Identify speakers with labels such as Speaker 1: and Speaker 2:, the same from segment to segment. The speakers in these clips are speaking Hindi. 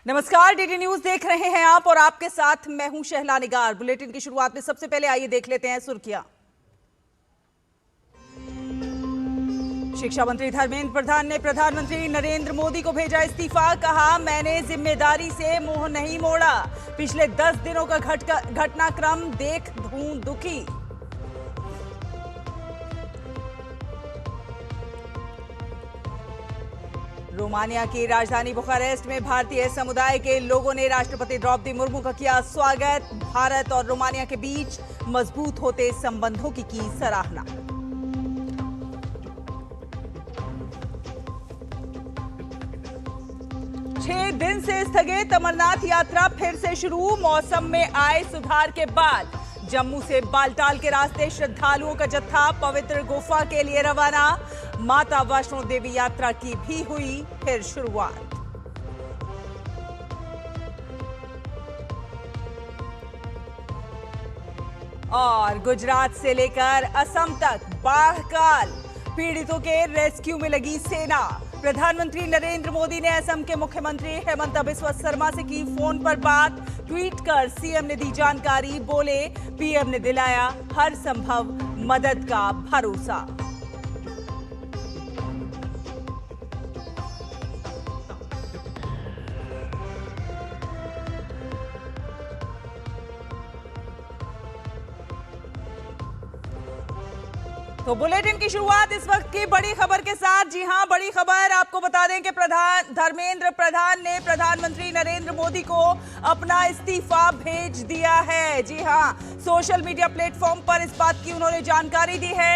Speaker 1: नमस्कार, डीडी न्यूज देख रहे हैं आप और आपके साथ मैं हूं शहला निगार। बुलेटिन की शुरुआत में सबसे पहले आइए देख लेते हैं सुर्खियां। शिक्षा मंत्री धर्मेंद्र प्रधान ने प्रधानमंत्री नरेंद्र मोदी को भेजा इस्तीफा। कहा, मैंने जिम्मेदारी से मुंह नहीं मोड़ा। पिछले 10 दिनों का घटनाक्रम देख हूं दुखी। रोमानिया की राजधानी बुखारेस्ट में भारतीय समुदाय के लोगों ने राष्ट्रपति द्रौपदी मुर्मू का किया स्वागत। भारत और रोमानिया के बीच मजबूत होते संबंधों की सराहना। छह दिन से स्थगित अमरनाथ यात्रा फिर से शुरू। मौसम में आए सुधार के बाद जम्मू से बालटाल के रास्ते श्रद्धालुओं का जत्था पवित्र गुफा के लिए रवाना। माता वैष्णो देवी यात्रा की भी हुई फिर शुरुआत। और गुजरात से लेकर असम तक बाढ़ काल, पीड़ितों के रेस्क्यू में लगी सेना। प्रधानमंत्री नरेंद्र मोदी ने असम के मुख्यमंत्री हेमंत बिस्वा शर्मा से की फोन पर बात। ट्वीट कर सीएम ने दी जानकारी। बोले, पीएम ने दिलाया हर संभव मदद का भरोसा। तो बुलेटिन की शुरुआत इस वक्त की बड़ी खबर के साथ। जी हां, बड़ी खबर आपको बता दें कि धर्मेंद्र प्रधान ने प्रधानमंत्री नरेंद्र मोदी को अपना इस्तीफा भेज दिया है। जी हां, सोशल मीडिया प्लेटफॉर्म पर इस बात की उन्होंने जानकारी दी है।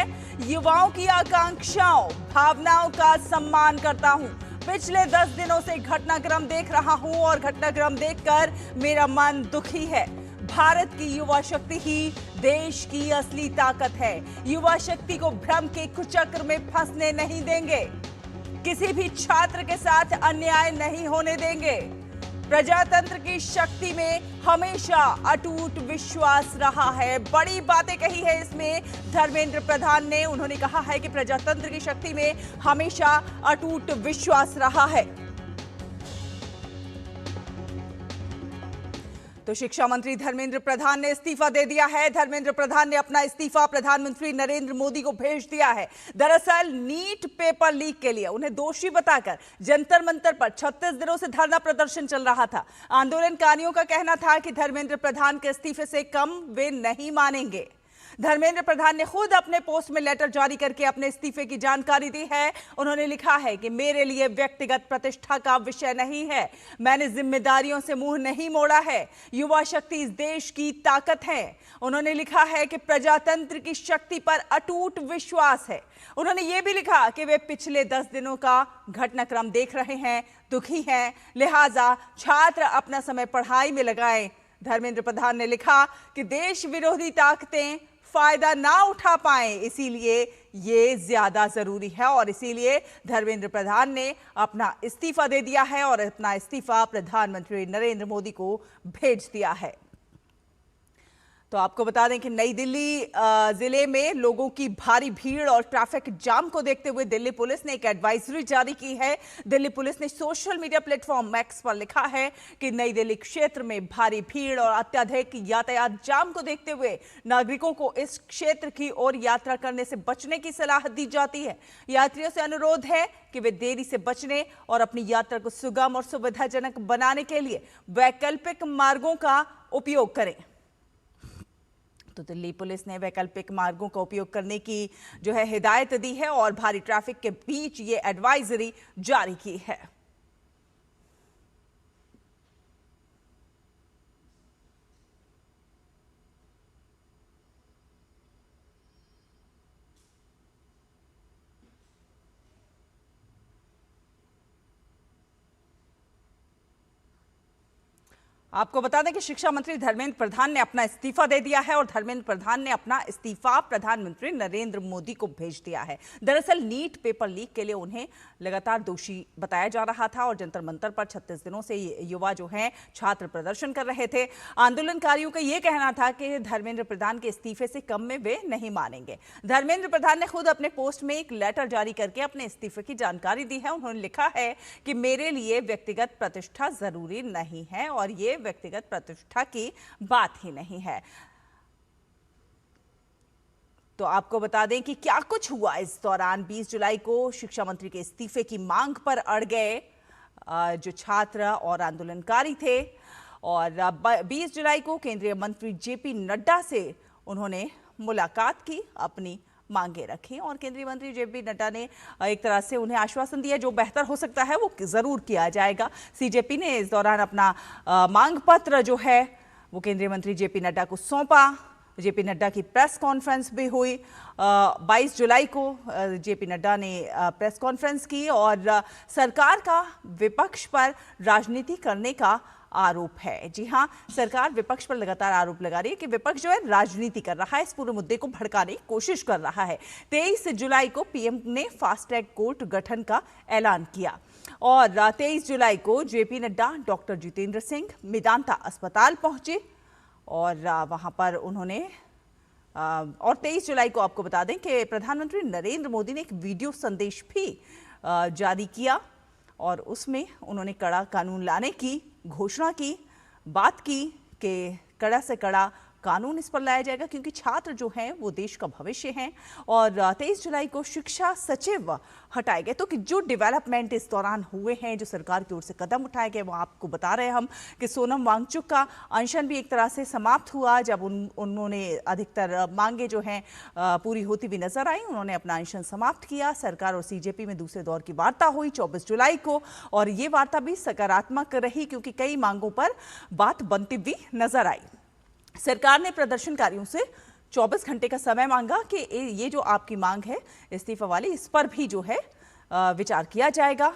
Speaker 1: युवाओं की आकांक्षाओं, भावनाओं का सम्मान करता हूं। पिछले 10 दिनों से घटनाक्रम देख रहा हूं और घटनाक्रम देखकर मेरा मन दुखी है। भारत की युवा शक्ति ही देश की असली ताकत है। युवा शक्ति को भ्रम के कुचक्र में फंसने नहीं देंगे। किसी भी छात्र के साथ अन्याय नहीं होने देंगे। प्रजातंत्र की शक्ति में हमेशा अटूट विश्वास रहा है। बड़ी बातें कही है इसमें धर्मेंद्र प्रधान ने। उन्होंने कहा है कि प्रजातंत्र की शक्ति में हमेशा अटूट विश्वास रहा है। तो शिक्षा मंत्री धर्मेंद्र प्रधान ने इस्तीफा दे दिया है। धर्मेंद्र प्रधान ने अपना इस्तीफा प्रधानमंत्री नरेंद्र मोदी को भेज दिया है। दरअसल नीट पेपर लीक के लिए उन्हें दोषी बताकर जंतर मंतर पर 36 दिनों से धरना प्रदर्शन चल रहा था। आंदोलनकारियों का कहना था कि धर्मेंद्र प्रधान के इस्तीफे से कम वे नहीं मानेंगे। धर्मेंद्र प्रधान ने खुद अपने पोस्ट में लेटर जारी करके अपने इस्तीफे की जानकारी दी है। उन्होंने लिखा है कि मेरे लिए व्यक्तिगत प्रतिष्ठा का विषय नहीं है। मैंने जिम्मेदारियों से मुंह नहीं मोड़ा है। युवा शक्ति इस देश की ताकत है। उन्होंने लिखा है कि प्रजातंत्र की शक्ति पर अटूट विश्वास है। उन्होंने ये भी लिखा कि वे पिछले 10 दिनों का घटनाक्रम देख रहे हैं, दुखी हैं, लिहाजा छात्र अपना समय पढ़ाई में लगाएं। धर्मेंद्र प्रधान ने लिखा कि देश विरोधी ताकतें फायदा ना उठा पाए, इसीलिए ये ज्यादा जरूरी है और इसीलिए धर्मेंद्र प्रधान ने अपना इस्तीफा दे दिया है और अपना इस्तीफा प्रधानमंत्री नरेंद्र मोदी को भेज दिया है। तो आपको बता दें कि नई दिल्ली जिले में लोगों की भारी भीड़ और ट्रैफिक जाम को देखते हुए दिल्ली पुलिस ने एक एडवाइजरी जारी की है। दिल्ली पुलिस ने सोशल मीडिया प्लेटफॉर्म एक्स पर लिखा है कि नई दिल्ली क्षेत्र में भारी भीड़ और अत्यधिक यातायात जाम को देखते हुए नागरिकों को इस क्षेत्र की ओर यात्रा करने से बचने की सलाह दी जाती है। यात्रियों से अनुरोध है कि वे देरी से बचने और अपनी यात्रा को सुगम और सुविधाजनक बनाने के लिए वैकल्पिक मार्गों का उपयोग करें। तो दिल्ली पुलिस ने वैकल्पिक मार्गों का उपयोग करने की जो है हिदायत दी है और भारी ट्रैफिक के बीच ये एडवाइजरी जारी की है। आपको बता दें कि शिक्षा मंत्री धर्मेंद्र प्रधान ने अपना इस्तीफा दे दिया है और धर्मेंद्र प्रधान ने अपना इस्तीफा प्रधानमंत्री नरेंद्र मोदी को भेज दिया है। दरअसल नीट पेपर लीक के लिए उन्हें लगातार दोषी बताया जा रहा था और जंतर मंतर पर 36 दिनों से युवा जो हैं छात्र प्रदर्शन कर रहे थे। आंदोलनकारियों का यह कहना था कि धर्मेंद्र प्रधान के इस्तीफे से कम में वे नहीं मानेंगे। धर्मेंद्र प्रधान ने खुद अपने पोस्ट में एक लेटर जारी करके अपने इस्तीफे की जानकारी दी है। उन्होंने लिखा है कि मेरे लिए व्यक्तिगत प्रतिष्ठा जरूरी नहीं है और ये व्यक्तिगत प्रतिष्ठा की बात ही नहीं है। तो आपको बता दें कि क्या कुछ हुआ इस दौरान। 20 जुलाई को शिक्षा मंत्री के इस्तीफे की मांग पर अड़ गए जो छात्र और आंदोलनकारी थे और 20 जुलाई को केंद्रीय मंत्री जेपी नड्डा से उन्होंने मुलाकात की, अपनी मांगे रखी और केंद्रीय मंत्री जेपी नड्डा ने एक तरह से उन्हें आश्वासन दिया जो बेहतर हो सकता है वो जरूर किया जाएगा। सीजेपी ने इस दौरान अपना मांग पत्र जो है वो केंद्रीय मंत्री जेपी नड्डा को सौंपा। जेपी नड्डा की प्रेस कॉन्फ्रेंस भी हुई। 22 जुलाई को जेपी नड्डा ने प्रेस कॉन्फ्रेंस की और सरकार का विपक्ष पर राजनीति करने का आरोप है। जी हां, सरकार विपक्ष पर लगातार आरोप लगा रही है कि विपक्ष जो है राजनीति कर रहा है, इस पूरे मुद्दे को भड़काने की कोशिश कर रहा है। 23 जुलाई को पीएम ने फास्ट ट्रैक कोर्ट गठन का ऐलान किया और 23 जुलाई को जेपी नड्डा डॉक्टर जितेंद्र सिंह मेदांता अस्पताल पहुंचे और वहां पर उन्होंने और 23 जुलाई को आपको बता दें कि प्रधानमंत्री नरेंद्र मोदी ने एक वीडियो संदेश भी जारी किया और उसमें उन्होंने कड़ा कानून लाने की घोषणा की, बात की कि कड़ा से कड़ा कानून इस पर लाया जाएगा क्योंकि छात्र जो हैं वो देश का भविष्य हैं। और 23 जुलाई को शिक्षा सचिव हटाए गए। तो कि जो डेवलपमेंट इस दौरान हुए हैं, जो सरकार की ओर से कदम उठाए गए, वो आपको बता रहे हैं हम कि सोनम वांगचुक का अनशन भी एक तरह से समाप्त हुआ जब उन्होंने अधिकतर मांगे जो हैं पूरी होती भी नजर आई। उन्होंने अपना अनशन समाप्त किया। सरकार और सीजेपी में दूसरे दौर की वार्ता हुई 24 जुलाई को और ये वार्ता भी सकारात्मक रही क्योंकि कई मांगों पर बात बनती भी नजर आई। सरकार ने प्रदर्शनकारियों से 24 घंटे का समय मांगा कि ये जो आपकी मांग है इस्तीफा वाली, इस पर भी जो है विचार किया जाएगा।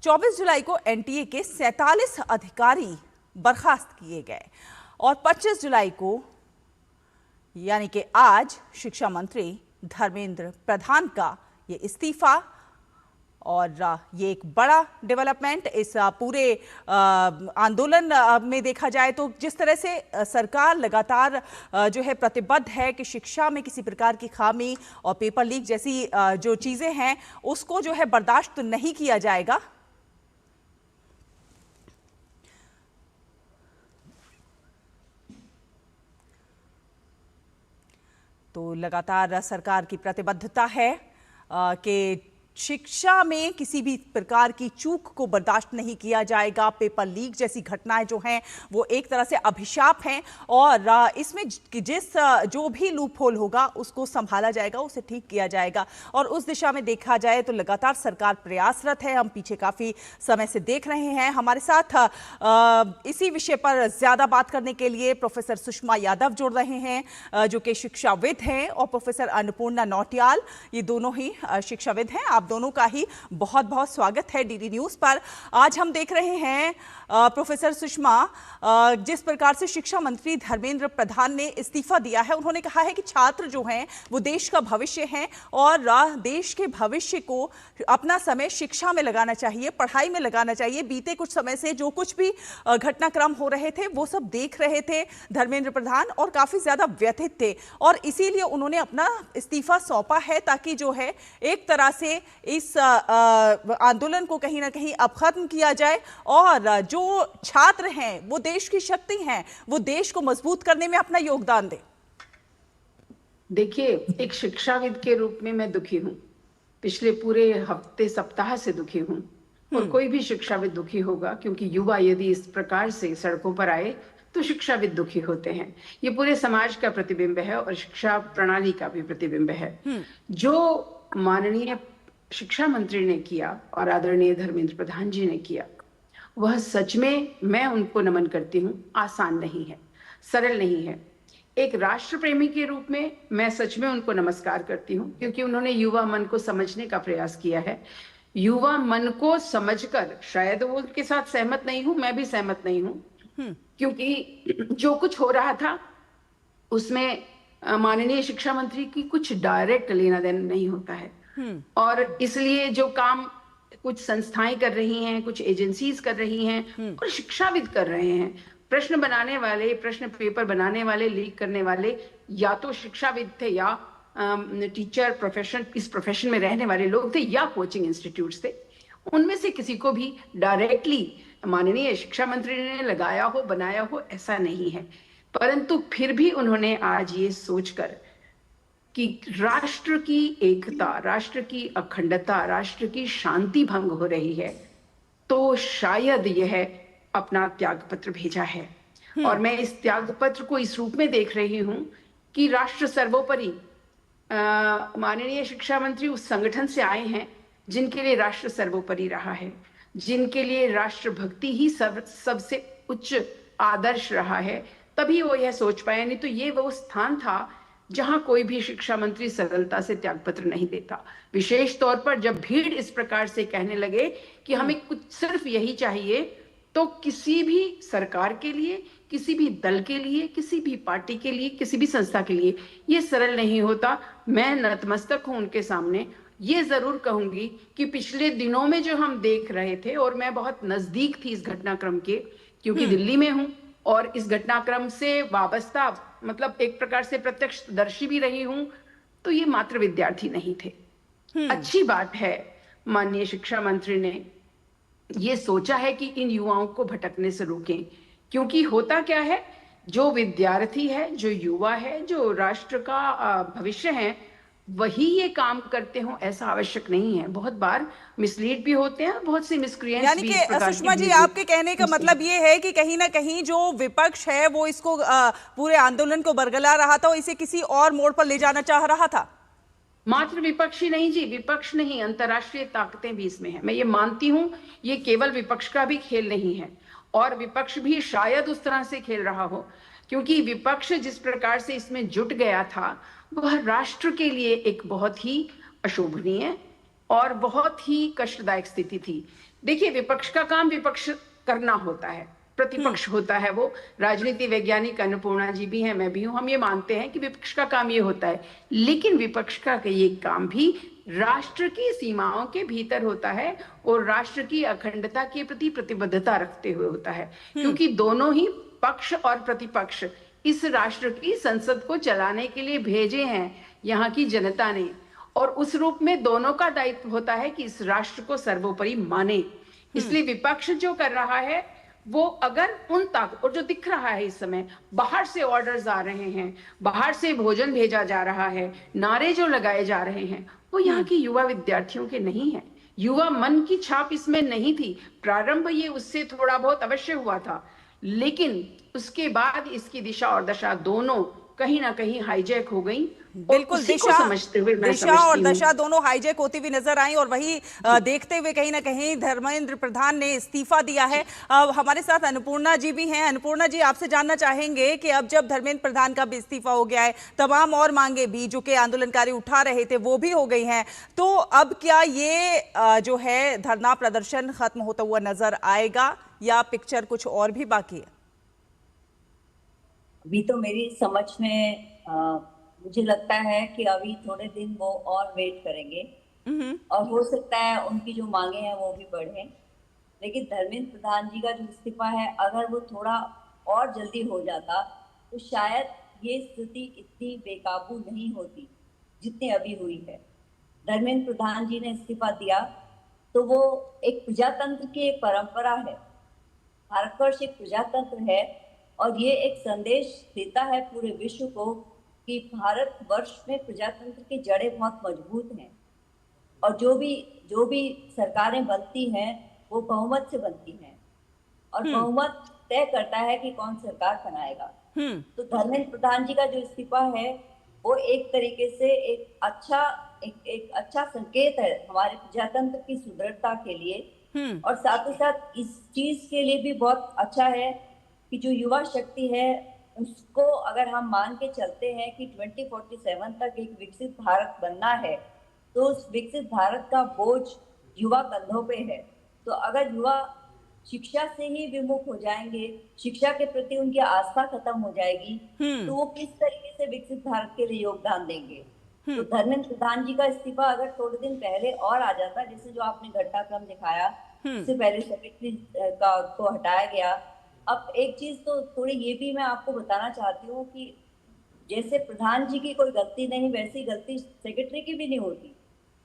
Speaker 1: 24 जुलाई को एनटीए के 47 अधिकारी बर्खास्त किए गए और 25 जुलाई को यानी कि आज शिक्षा मंत्री धर्मेंद्र प्रधान का ये इस्तीफा और ये एक बड़ा डेवलपमेंट इस पूरे आंदोलन में देखा जाए तो जिस तरह से सरकार लगातार जो है प्रतिबद्ध है कि शिक्षा में किसी प्रकार की खामी और पेपर लीक जैसी जो चीजें हैं उसको जो है बर्दाश्त नहीं किया जाएगा। तो लगातार सरकार की प्रतिबद्धता है कि शिक्षा में किसी भी प्रकार की चूक को बर्दाश्त नहीं किया जाएगा। पेपर लीक जैसी घटनाएं जो हैं वो एक तरह से अभिशाप हैं और इसमें जो भी लूप होल होगा उसको संभाला जाएगा, उसे ठीक किया जाएगा और उस दिशा में देखा जाए तो लगातार सरकार प्रयासरत है। हम पीछे काफी समय से देख रहे हैं। हमारे साथ इसी विषय पर ज्यादा बात करने के लिए प्रोफेसर सुषमा यादव जुड़ रहे हैं जो कि शिक्षाविद हैं और प्रोफेसर अन्नपूर्णा नौटियाल, ये दोनों ही शिक्षाविद हैं। आप दोनों का ही बहुत बहुत स्वागत है डीडी न्यूज पर। आज हम देख रहे हैं प्रोफेसर सुषमा, जिस प्रकार से शिक्षा मंत्री धर्मेंद्र प्रधान ने इस्तीफा दिया है, उन्होंने कहा है कि छात्र जो हैं वो देश का भविष्य हैं और देश के भविष्य को अपना समय शिक्षा में लगाना चाहिए, पढ़ाई में लगाना चाहिए। बीते कुछ समय से जो कुछ भी घटनाक्रम हो रहे थे वो सब देख रहे थे धर्मेंद्र प्रधान और काफी ज्यादा व्यथित थे और इसीलिए उन्होंने अपना इस्तीफा सौंपा है ताकि जो है एक तरह से इस आंदोलन को कहीं ना कहीं अब खत्म किया जाए और जो छात्र हैं वो देश की शक्ति हैं, वो देश को मजबूत करने में अपना योगदान दें।
Speaker 2: देखिए, एक शिक्षाविद के रूप में मैं दुखी हूं, पिछले पूरे हफ्ते सप्ताह से दुखी हूं और कोई भी शिक्षाविद दुखी होगा क्योंकि युवा यदि इस प्रकार से सड़कों पर आए तो शिक्षाविद दुखी होते हैं। ये पूरे समाज का प्रतिबिंब है और शिक्षा प्रणाली का भी प्रतिबिंब है। जो माननीय शिक्षा मंत्री ने किया और आदरणीय धर्मेंद्र प्रधान जी ने किया, वह सच में मैं उनको नमन करती हूँ। आसान नहीं है, सरल नहीं है। एक राष्ट्र प्रेमी के रूप में मैं सच में उनको नमस्कार करती हूँ क्योंकि उन्होंने युवा मन को समझने का प्रयास किया है। युवा मन को समझकर, शायद वो उनके साथ सहमत नहीं हूं, मैं भी सहमत नहीं हूं, क्योंकि जो कुछ हो रहा था उसमें माननीय शिक्षा मंत्री की कुछ डायरेक्ट लेना देना नहीं होता है। और इसलिए जो काम कुछ संस्थाएं कर रही हैं, कुछ एजेंसीज कर रही हैं और शिक्षाविद कर रहे हैं, प्रश्न बनाने वाले, प्रश्न पेपर बनाने वाले, लीक करने वाले या तो शिक्षाविद थे या टीचर प्रोफेशन, इस प्रोफेशन में रहने वाले लोग थे या कोचिंग इंस्टीट्यूट्स थे। उनमें से किसी को भी डायरेक्टली माननीय शिक्षा मंत्री ने लगाया हो, बनाया हो, ऐसा नहीं है। परंतु फिर भी उन्होंने आज ये सोचकर कि राष्ट्र की एकता, राष्ट्र की अखंडता, राष्ट्र की शांति भंग हो रही है, तो शायद यह अपना त्याग पत्र भेजा है। और मैं इस त्याग पत्र को इस रूप में देख रही हूं कि राष्ट्र सर्वोपरि, माननीय शिक्षा मंत्री उस संगठन से आए हैं जिनके लिए राष्ट्र सर्वोपरि रहा है, जिनके लिए राष्ट्रभक्ति ही सबसे उच्च आदर्श रहा है, तभी वो यह सोच पाए। नहीं तो ये वो स्थान था जहां कोई भी शिक्षा मंत्री सरलता से त्यागपत्र नहीं देता। विशेष तौर पर जब भीड़ इस प्रकार से कहने लगे कि हमें कुछ सिर्फ यही चाहिए, तो किसी भी सरकार के लिए, किसी भी दल के लिए, किसी भी पार्टी के लिए, किसी भी संस्था के लिए ये सरल नहीं होता। मैं नतमस्तक हूं उनके सामने। ये जरूर कहूंगी कि पिछले दिनों में जो हम देख रहे थे, और मैं बहुत नजदीक थी इस घटनाक्रम के, क्योंकि दिल्ली में हूं और इस घटनाक्रम से वाबस्ता, मतलब एक प्रकार से प्रत्यक्षदर्शी भी रही हूं, तो ये मात्र विद्यार्थी नहीं थे। अच्छी बात है माननीय शिक्षा मंत्री ने ये सोचा है कि इन युवाओं को भटकने से रोकें, क्योंकि होता क्या है, जो विद्यार्थी है, जो युवा है, जो राष्ट्र का भविष्य है, वही ये काम करते हो ऐसा आवश्यक नहीं है। बहुत बार मिसलीड भी होते हैं, बहुत से मिसक्रिएंट्स
Speaker 1: यानी
Speaker 2: भी
Speaker 1: कि
Speaker 2: इस प्रकार
Speaker 1: सुषमा जी,
Speaker 2: की
Speaker 1: आपके कहने का मतलब ये है कि कहीं ना कहीं जो विपक्ष है वो इसको पूरे आंदोलन को बरगला रहा था और इसे किसी और मोड़ पर ले जाना चाह रहा था।
Speaker 2: मात्र विपक्षी नहीं जी, विपक्ष नहीं, अंतर्राष्ट्रीय ताकतें भी इसमें हैं। मैं ये मानती हूं, ये केवल विपक्ष का भी खेल नहीं है, और विपक्ष भी शायद उस तरह से खेल रहा हो, क्योंकि विपक्ष जिस प्रकार से इसमें जुट गया था, वह राष्ट्र के लिए एक बहुत ही अशोभनीय और बहुत ही कष्टदायक स्थिति थी। देखिए, विपक्ष का काम विपक्ष करना होता है, प्रतिपक्ष होता है वो। राजनीति वैज्ञानिक अन्नपूर्णा जी भी हैं, मैं भी हूं, हम ये मानते हैं कि विपक्ष का काम ये होता है, लेकिन विपक्ष का ये काम भी राष्ट्र की सीमाओं के भीतर होता है और राष्ट्र की अखंडता के प्रति प्रतिबद्धता रखते हुए होता है, क्योंकि दोनों ही पक्ष और प्रतिपक्ष इस राष्ट्र की संसद को चलाने के लिए भेजे हैं यहाँ की जनता ने, और उस रूप में दोनों का दायित्व होता है कि इस राष्ट्र को सर्वोपरि माने। इसलिए विपक्ष जो कर रहा है वो अगर उन तक, और जो दिख रहा है इस समय, बाहर से ऑर्डर्स आ रहे हैं, बाहर से भोजन भेजा जा रहा है, नारे जो लगाए जा रहे हैं, वो यहाँ की युवा विद्यार्थियों के नहीं है। युवा मन की छाप इसमें नहीं थी। प्रारंभ ये उससे थोड़ा बहुत अवश्य हुआ था, लेकिन उसके बाद इसकी दिशा और दशा दोनों कहीं ना कहीं हाईजैक हो गई।
Speaker 1: बिल्कुल, दिशा और दशा दोनों हाईजैक होती हुई नजर आई, और वही देखते हुए कहीं ना कहीं धर्मेंद्र प्रधान ने इस्तीफा दिया है। हमारे साथ अन्नपूर्णा जी भी हैं। अन्नपूर्णा जी, आपसे जानना चाहेंगे कि अब जब धर्मेंद्र प्रधान का भी इस्तीफा हो गया है, तमाम और मांगे भी जो कि आंदोलनकारी उठा रहे थे वो भी हो गई हैं, तो अब क्या ये जो है धरना प्रदर्शन खत्म होता हुआ नजर आएगा या पिक्चर कुछ और भी बाकी है?
Speaker 3: अभी तो मेरी समझ में मुझे लगता है कि अभी थोड़े दिन वो और वेट करेंगे और हो सकता है उनकी जो मांगे हैं वो भी बढ़े। लेकिन धर्मेंद्र प्रधान जी का जो इस्तीफा है, अगर वो थोड़ा और जल्दी हो जाता तो शायद ये स्थिति इतनी बेकाबू नहीं होती जितनी अभी हुई है। धर्मेंद्र प्रधान जी ने इस्तीफा दिया तो वो एक प्रजातंत्र की एक परंपरा है, भारतवर्ष एक प्रजातंत्र है, और ये एक संदेश देता है पूरे विश्व को कि भारतवर्ष में प्रजातंत्र की जड़ें बहुत मजबूत हैं, और जो भी सरकारें बनती हैं वो बहुमत से बनती हैं, और बहुमत तय करता है कि कौन सरकार बनाएगा। तो धर्मेंद्र प्रधान जी का जो इस्तीफा है वो एक तरीके से एक अच्छा संकेत है हमारे प्रजातंत्र की सुदृढ़ता के लिए, और साथ ही साथ इस चीज के लिए भी बहुत अच्छा है कि जो युवा शक्ति है उसको अगर हम मान के चलते हैं कि 2047 तक एक विकसित भारत बनना है, तो उस विकसित भारत का बोझ युवा कंधों पे है। तो अगर युवा शिक्षा से ही विमुख हो जाएंगे, शिक्षा के प्रति उनकी आस्था खत्म हो जाएगी, तो वो किस तरीके से विकसित भारत के लिए योगदान देंगे। तो धर्मेंद्र प्रधान जी का इस्तीफा अगर थोड़े दिन पहले और आ जाता, जैसे जो आपने घटनाक्रम दिखाया, इससे पहले सेक्रेटरी को हटाया गया। अब एक चीज तो थोड़ी ये भी मैं आपको बताना चाहती हूँ कि जैसे प्रधान जी की कोई गलती नहीं, वैसी गलती सेक्रेटरी की भी नहीं होती,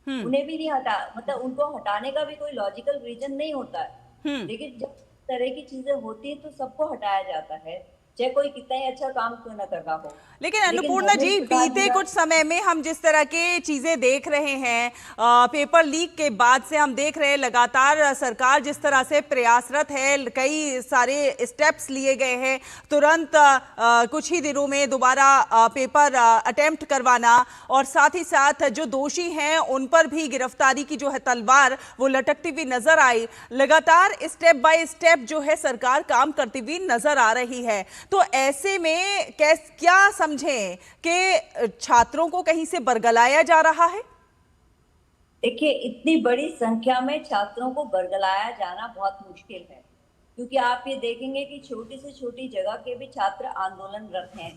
Speaker 3: उन्हें भी नहीं हटा, मतलब उनको हटाने का भी कोई लॉजिकल रीजन नहीं होता है। लेकिन जब इस तरह की चीजें होती है तो सबको हटाया जाता है, चाहे कोई कितना ही अच्छा काम क्यों ना कर रहा हो।
Speaker 1: लेकिन अन्नपूर्णा जी, बीते कुछ समय में हम जिस तरह के चीजें देख रहे हैं, पेपर लीक के बाद से हम देख रहे हैं लगातार सरकार जिस तरह से प्रयासरत है, कई सारे स्टेप्स लिए गए हैं, तुरंत कुछ ही दिनों में दोबारा पेपर अटेम्प्ट करवाना, और साथ ही साथ जो दोषी हैं उन पर भी गिरफ्तारी की जो है तलवार वो लटकती हुई नजर आई। लगातार स्टेप बाय स्टेप जो है सरकार काम करती हुई नजर आ रही है। तो ऐसे में क्या समझें कि छात्रों को कहीं से बरगलाया जा रहा है?
Speaker 3: देखिए, इतनी बड़ी संख्या में छात्रों को बरगलाया जाना बहुत मुश्किल है, क्योंकि आप ये देखेंगे कि छोटी से छोटी जगह के भी छात्र आंदोलनरत हैं।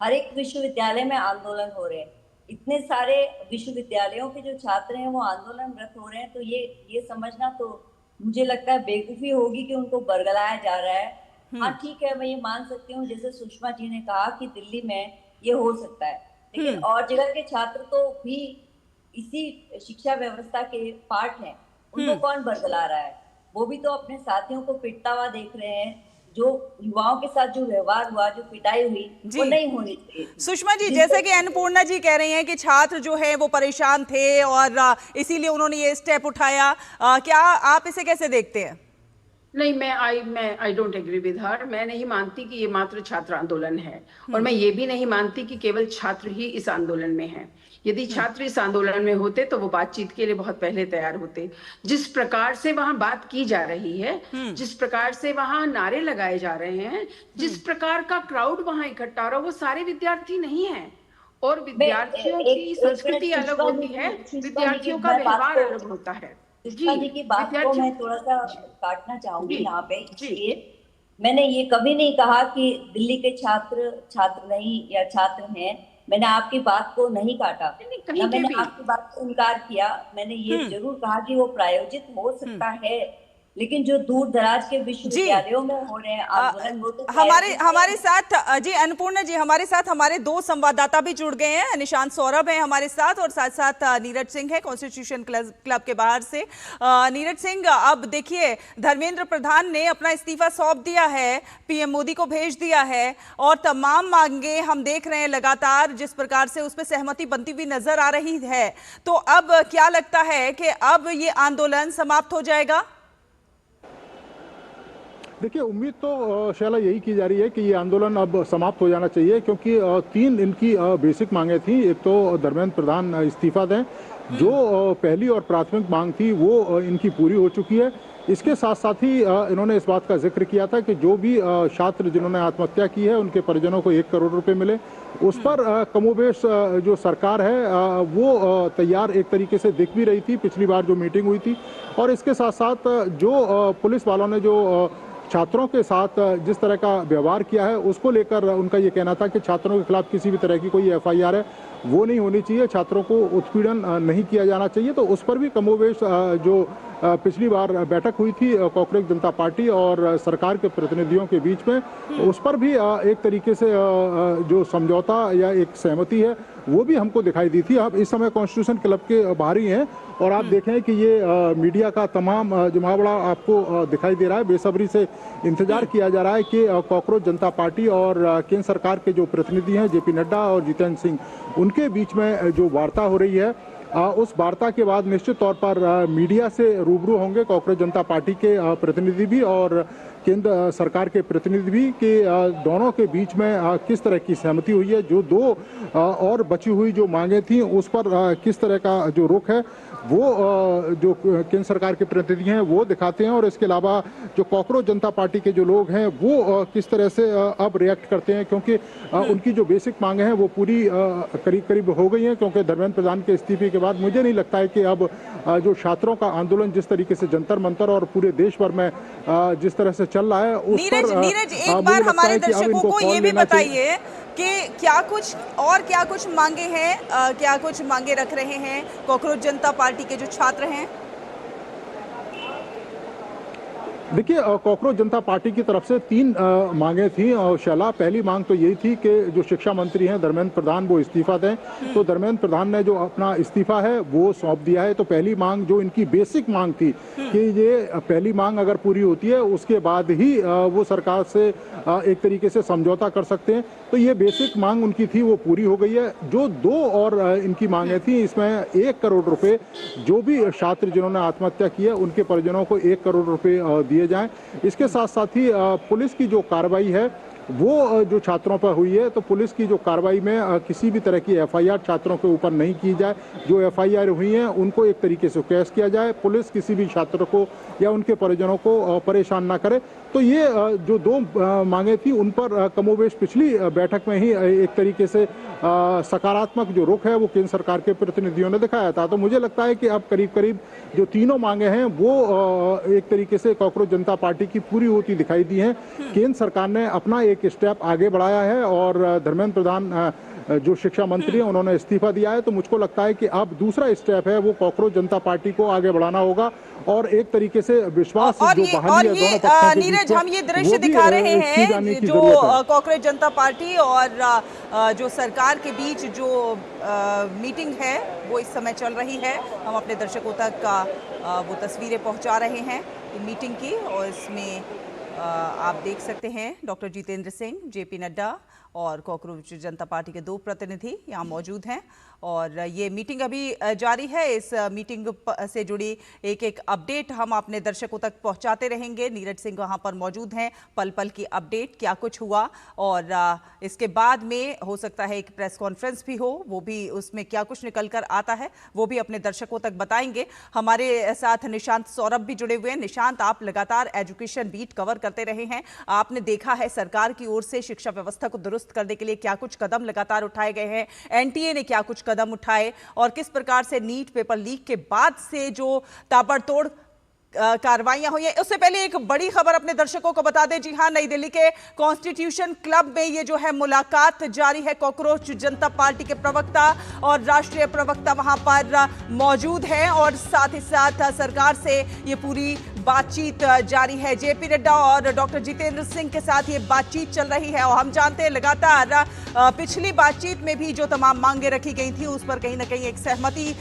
Speaker 3: हर एक विश्वविद्यालय में आंदोलन हो रहे हैं, इतने सारे विश्वविद्यालयों के जो छात्र हैं वो आंदोलनरत हो रहे हैं। तो ये समझना तो मुझे लगता है बेवकूफी होगी कि उनको बरगलाया जा रहा है। हाँ ठीक है, मैं ये मान सकती हूँ, जैसे सुषमा जी ने कहा कि दिल्ली में ये हो सकता है, लेकिन और जगह के छात्र तो भी इसी शिक्षा व्यवस्था के पार्ट हैं, उनको कौन बरगला रहा है? वो भी तो अपने साथियों को पिटता हुआ देख रहे हैं। जो युवाओं के साथ जो व्यवहार हुआ, जो पिटाई हुई, वो नहीं होनी चाहिए।
Speaker 1: सुषमा जी, जैसे कि अन्नपूर्णा जी कह रही हैं कि छात्र जो है वो परेशान थे और इसीलिए उन्होंने ये स्टेप उठाया, क्या आप इसे कैसे देखते हैं?
Speaker 2: नहीं, मैं I don't agree with her. मैं नहीं मानती कि ये मात्र छात्र आंदोलन है, और मैं ये भी नहीं मानती कि केवल छात्र ही इस आंदोलन में हैं। यदि छात्र इस आंदोलन में होते तो वो बातचीत के लिए बहुत पहले तैयार होते। जिस प्रकार से वहां बात की जा रही है, जिस प्रकार से वहां नारे लगाए जा रहे हैं, जिस प्रकार का क्राउड वहां इकट्ठा हो रहा है, वो सारे विद्यार्थी नहीं है। और विद्यार्थियों की संस्कृति अलग होती है, विद्यार्थियों का व्यवहार अलग होता है।
Speaker 3: सुषमा जी की बात को मैं थोड़ा सा काटना चाहूंगी यहाँ पे। मैंने ये कभी नहीं कहा कि दिल्ली के छात्र नहीं या छात्र हैं। मैंने आपकी बात को नहीं काटा, ना मैंने आपकी बात को इनकार किया। मैंने ये जरूर कहा कि वो प्रायोजित हो सकता है, लेकिन जो दूर दराज के विश्वविद्यालयों में हो रहे हैं आंदोलन, वो तो
Speaker 1: हमारे साथ जी अन्नपूर्णा जी, हमारे साथ हमारे दो संवाददाता भी जुड़ गए हैं। निशांत सौरभ है हमारे साथ, और साथ साथ नीरज सिंह है कॉन्स्टिट्यूशन क्लब के बाहर से। नीरज सिंह, अब देखिए, धर्मेंद्र प्रधान ने अपना इस्तीफा सौंप दिया है, पीएम मोदी को भेज दिया है, और तमाम मांगे हम देख रहे हैं लगातार जिस प्रकार से उस पर सहमति बनती हुई नजर आ रही है। तो अब क्या लगता है कि अब ये आंदोलन समाप्त हो जाएगा?
Speaker 4: देखिए, उम्मीद तो शैला यही की जा रही है कि ये आंदोलन अब समाप्त हो जाना चाहिए, क्योंकि तीन इनकी बेसिक मांगे थी। एक तो धर्मेंद्र प्रधान इस्तीफा दें, जो पहली और प्राथमिक मांग थी वो इनकी पूरी हो चुकी है। इसके साथ साथ ही इन्होंने इस बात का जिक्र किया था कि जो भी छात्र जिन्होंने आत्महत्या की है उनके परिजनों को 1 करोड़ रुपए मिले। उस पर कमोबेश जो सरकार है वो तैयार एक तरीके से दिख भी रही थी पिछली बार जो मीटिंग हुई थी। और इसके साथ साथ जो पुलिस वालों ने जो छात्रों के साथ जिस तरह का व्यवहार किया है, उसको लेकर उनका ये कहना था कि छात्रों के खिलाफ किसी भी तरह की कोई FIR है वो नहीं होनी चाहिए, छात्रों को उत्पीड़न नहीं किया जाना चाहिए। तो उस पर भी कमोबेश जो पिछली बार बैठक हुई थी कॉकरोच जनता पार्टी और सरकार के प्रतिनिधियों के बीच में, उस पर भी एक तरीके से जो समझौता या एक सहमति है वो भी हमको दिखाई दी थी। आप इस समय कॉन्स्टिट्यूशन क्लब के बाहर ही हैं और आप देखें कि ये मीडिया का तमाम जमावड़ा आपको दिखाई दे रहा है। बेसब्री से इंतजार किया जा रहा है कि कॉकरोच जनता पार्टी और केंद्र सरकार के जो प्रतिनिधि हैं JP नड्डा और जितेंद्र सिंह, उनके बीच में जो वार्ता हो रही है, उस वार्ता के बाद निश्चित तौर पर मीडिया से रूबरू होंगे कॉकरोच जनता पार्टी के प्रतिनिधि भी और केंद्र सरकार के प्रतिनिधि भी कि दोनों के बीच में किस तरह की सहमति हुई है, जो दो और बची हुई जो मांगे थी उस पर किस तरह का जो रुख है वो जो केंद्र सरकार के प्रतिनिधि हैं वो दिखाते हैं, और इसके अलावा जो कॉकरोच जनता पार्टी के जो लोग हैं वो किस तरह से अब रिएक्ट करते हैं, क्योंकि उनकी जो बेसिक मांगे हैं वो पूरी करीब करीब हो गई हैं। क्योंकि धर्मेंद्र प्रधान के इस्तीफे के बाद मुझे नहीं लगता है कि अब जो छात्रों का आंदोलन जिस तरीके से जंतर मंतर और पूरे देश भर में जिस तरह से चल रहा है उस पर
Speaker 1: नीरज एक बार हमारे दर्शकों को ये भी बताइए कि क्या कुछ मांगे हैं, क्या कुछ मांगे रख रहे हैं कॉकरोच जनता पार्टी के जो छात्र हैं।
Speaker 4: देखिए, कॉकरोच जनता पार्टी की तरफ से 3 मांगे थी शैला। पहली मांग तो यही थी कि जो शिक्षा मंत्री हैं धर्मेंद्र प्रधान वो इस्तीफा दें। तो धर्मेंद्र प्रधान ने जो अपना इस्तीफा है वो सौंप दिया है। तो पहली मांग जो इनकी बेसिक मांग थी कि ये पहली मांग अगर पूरी होती है उसके बाद ही वो सरकार से एक तरीके से समझौता कर सकते हैं, तो ये बेसिक मांग उनकी थी वो पूरी हो गई है। जो 2 और इनकी मांगे थी इसमें 1 करोड़ रुपए जो भी छात्र जिन्होंने आत्महत्या की है उनके परिजनों को 1 करोड़ रुपए दिए जाएं। इसके साथ साथ ही पुलिस की जो कार्रवाई है वो जो छात्रों पर हुई है, तो पुलिस की जो कार्रवाई में किसी भी तरह की एफआईआर छात्रों के ऊपर नहीं की जाए। जो एफआईआर हुई हैं उनको एक तरीके से कैश किया जाए, पुलिस किसी भी छात्र को या उनके परिजनों को परेशान ना करे। तो ये जो 2 मांगे थी उन पर कमोबेश पिछली बैठक में ही एक तरीके से सकारात्मक जो रुख है वो केंद्र सरकार के प्रतिनिधियों ने दिखाया था। तो मुझे लगता है कि अब करीब करीब जो तीनों मांगे हैं वो एक तरीके से कॉकरोच जनता पार्टी की पूरी होती दिखाई दी हैं। केंद्र सरकार ने अपना एक स्टेप आगे बढ़ाया है और धर्मेंद्र प्रधान जो शिक्षा मंत्री हैं उन्होंने इस्तीफा दिया है। तो मुझको लगता है कि अब दूसरा स्टेप है वो कॉकरोच जनता पार्टी को आगे बढ़ाना होगा और एक तरीके से विश्वास जो बहाली है दोनों पक्षों के बीच में,
Speaker 1: नीरज हम ये दृश्य दिखा रहे हैं जो कॉकरोच जनता पार्टी और जो सरकार के बीच जो मीटिंग है वो इस समय चल रही है। हम अपने दर्शकों तक वो तस्वीरें पहुंचा रहे हैं मीटिंग की, और इसमें आप देख सकते हैं डॉक्टर जितेंद्र सिंह, जेपी नड्डा और कॉकरोच जनता पार्टी के 2 प्रतिनिधि यहाँ मौजूद हैं और ये मीटिंग अभी जारी है। इस मीटिंग से जुड़ी एक अपडेट हम अपने दर्शकों तक पहुंचाते रहेंगे। नीरज सिंह वहाँ पर मौजूद हैं, पल पल की अपडेट क्या कुछ हुआ, और इसके बाद में हो सकता है एक प्रेस कॉन्फ्रेंस भी हो, वो भी उसमें क्या कुछ निकल कर आता है वो भी अपने दर्शकों तक बताएंगे। हमारे साथ निशांत सौरभ भी जुड़े हुए हैं। निशांत, आप लगातार एजुकेशन बीट कवर करते रहे हैं, आपने देखा है सरकार की ओर से शिक्षा व्यवस्था को दुरुस्त करने के लिए क्या कुछ कदम लगातार उठाए गए हैं, एनटीए ने क्या कुछ कदम उठाए और किस प्रकार से नीट पेपर लीक के बाद से जो ताबड़तोड़ कार्रवाइयां हुई है। उससे पहले एक बड़ी खबर अपने दर्शकों को बता दें। जी हां, नई दिल्ली के कॉन्स्टिट्यूशन क्लब में ये जो है मुलाकात जारी है। कॉकरोच जनता पार्टी के प्रवक्ता और राष्ट्रीय प्रवक्ता वहां पर मौजूद हैं और साथ ही साथ सरकार से ये पूरी बातचीत जारी है। जेपी नड्डा और डॉक्टर जितेंद्र सिंह के साथ ये बातचीत चल रही है और हम जानते हैं लगातार पिछली बातचीत में भी जो तमाम मांगे रखी गई थी उस पर कहीं ना कहीं एक सहमति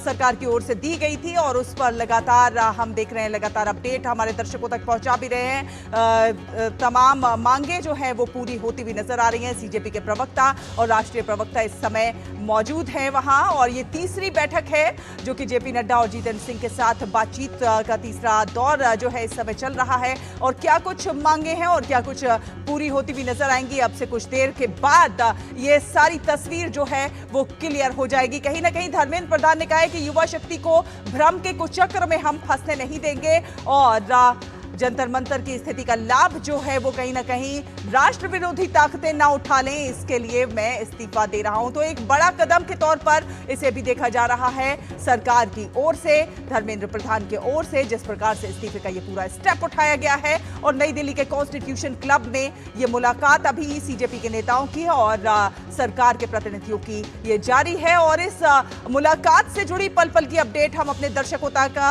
Speaker 1: सरकार की ओर से दी गई थी और उस पर लगातार हम देख रहे हैं, लगातार अपडेट हमारे दर्शकों तक पहुंचा भी रहे हैं। तमाम मांगे जो है वो पूरी होती हुई नजर आ रही हैं। सीजेपी के प्रवक्ता और राष्ट्रीय प्रवक्ता इस समय मौजूद हैं वहां और ये तीसरी बैठक है जो कि जेपी नड्डा और जितेंद्र सिंह के साथ बातचीत का तीसरा दौर जो है इस समय चल रहा है और क्या कुछ मांगे हैं और क्या कुछ पूरी होती हुई नजर आएंगी। अब से कुछ देर के बाद ये सारी तस्वीर जो है वो क्लियर हो जाएगी। कहीं ना कहीं धर्मेंद्र प्रधान ने कहा है कि युवा शक्ति को भ्रम के कुचक्र में हम फंसने नहीं देंगे और जंतर मंतर की स्थिति का लाभ जो है वो कहीं ना कहीं राष्ट्र विरोधी ताकतें ना उठा लें, इसके लिए मैं इस्तीफा दे रहा हूं। तो एक बड़ा कदम के तौर पर इसे भी देखा जा रहा है सरकार की ओर से, धर्मेंद्र प्रधान की ओर से, जिस प्रकार से इस्तीफे का ये पूरा स्टेप उठाया गया है। और नई दिल्ली के कॉन्स्टिट्यूशन क्लब में ये मुलाकात अभी सीजेपी के नेताओं की और सरकार के प्रतिनिधियों की ये जारी है और इस मुलाकात से जुड़ी पल पल की अपडेट हम अपने दर्शकों तक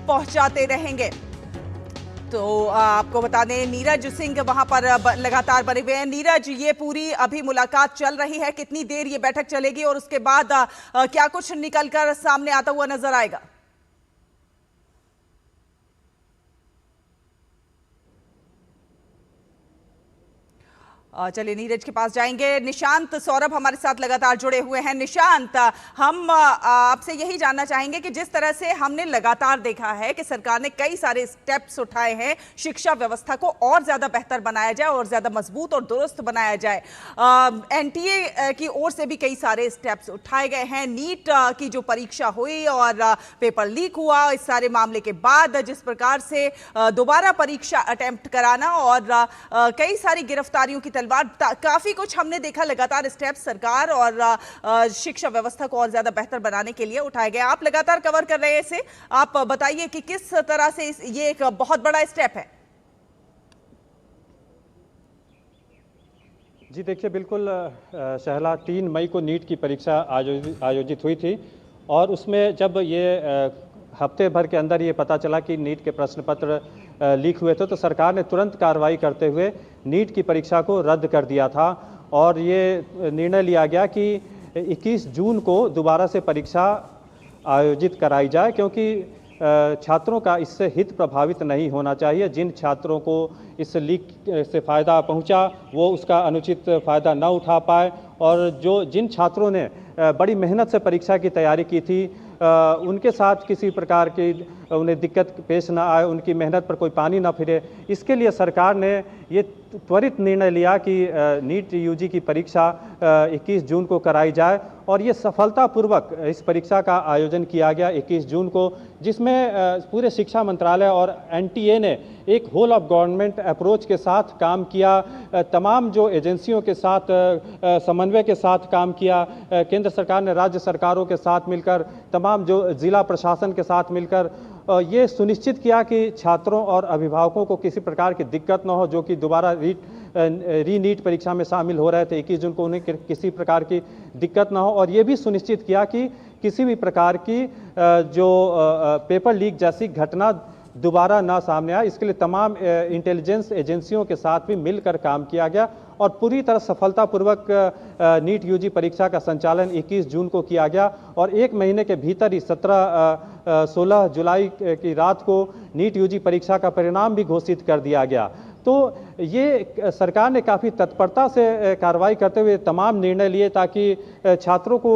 Speaker 1: पहुंचाते रहेंगे। तो आपको बता दें नीरज सिंह वहां पर लगातार बने हुए हैं। नीरज, ये पूरी अभी मुलाकात चल रही है, कितनी देर ये बैठक चलेगी और उसके बाद क्या कुछ निकलकर सामने आता हुआ नजर आएगा? चलिए नीरज के पास जाएंगे। निशांत सौरभ हमारे साथ लगातार जुड़े हुए हैं। निशांत, हम आपसे यही जानना चाहेंगे कि जिस तरह से हमने लगातार देखा है कि सरकार ने कई सारे स्टेप्स उठाए हैं शिक्षा व्यवस्था को और ज्यादा बेहतर बनाया जाए और ज्यादा मजबूत और दुरुस्त बनाया जाए, एनटीए की ओर से भी कई सारे स्टेप्स उठाए गए हैं। नीट की जो परीक्षा हुई और पेपर लीक हुआ, इस सारे मामले के बाद जिस प्रकार से दोबारा परीक्षा अटेम्प्ट कराना और कई सारी गिरफ्तारियों की तलवार, काफी कुछ हमने देखा लगातार स्टेप्स सरकार और शिक्षा व्यवस्था को और ज्यादा बेहतर बनाने के लिए उठाए गए। आप लगातार कवर कर रहे हैं इसे, आप बताइए कि किस तरह से ये एक बहुत बड़ा स्टेप है।
Speaker 5: जी देखिए, बिल्कुल शहला 3 मई को नीट की परीक्षा आयोजित हुई थी और उसमें जब ये हफ्ते भर के अंदर ये पता चला कि नीट के प्रश्न पत्र लीक हुए थे तो सरकार ने तुरंत कार्रवाई करते हुए नीट की परीक्षा को रद्द कर दिया था और ये निर्णय लिया गया कि 21 जून को दोबारा से परीक्षा आयोजित कराई जाए, क्योंकि छात्रों का इससे हित प्रभावित नहीं होना चाहिए। जिन छात्रों को इस लीक से फ़ायदा पहुंचा वो उसका अनुचित फ़ायदा न उठा पाए और जिन छात्रों ने बड़ी मेहनत से परीक्षा की तैयारी की थी उनके साथ किसी प्रकार की उन्हें दिक्कत पेश ना आए, उनकी मेहनत पर कोई पानी ना फिरे, इसके लिए सरकार ने ये त्वरित निर्णय लिया कि नीट यूजी की परीक्षा 21 जून को कराई जाए और ये सफलतापूर्वक इस परीक्षा का आयोजन किया गया 21 जून को, जिसमें पूरे शिक्षा मंत्रालय और एनटीए ने एक होल ऑफ गवर्नमेंट अप्रोच के साथ काम किया, तमाम जो एजेंसियों के साथ समन्वय के साथ काम किया। केंद्र सरकार ने राज्य सरकारों के साथ मिलकर, तमाम जो जिला प्रशासन के साथ मिलकर ये सुनिश्चित किया कि छात्रों और अभिभावकों को किसी प्रकार की दिक्कत न हो, जो कि दोबारा नीट परीक्षा में शामिल हो रहे थे 21 जून को, उन्हें किसी प्रकार की दिक्कत न हो। और ये भी सुनिश्चित किया कि किसी भी प्रकार की जो पेपर लीक जैसी घटना दोबारा ना सामने आए, इसके लिए तमाम इंटेलिजेंस एजेंसियों के साथ भी मिलकर काम किया गया और पूरी तरह सफलतापूर्वक नीट यूजी परीक्षा का संचालन 21 जून को किया गया और 1 महीने के भीतर ही 16 जुलाई की रात को नीट यूजी परीक्षा का परिणाम भी घोषित कर दिया गया। तो ये सरकार ने काफ़ी तत्परता से कार्रवाई करते हुए तमाम निर्णय लिए ताकि छात्रों को,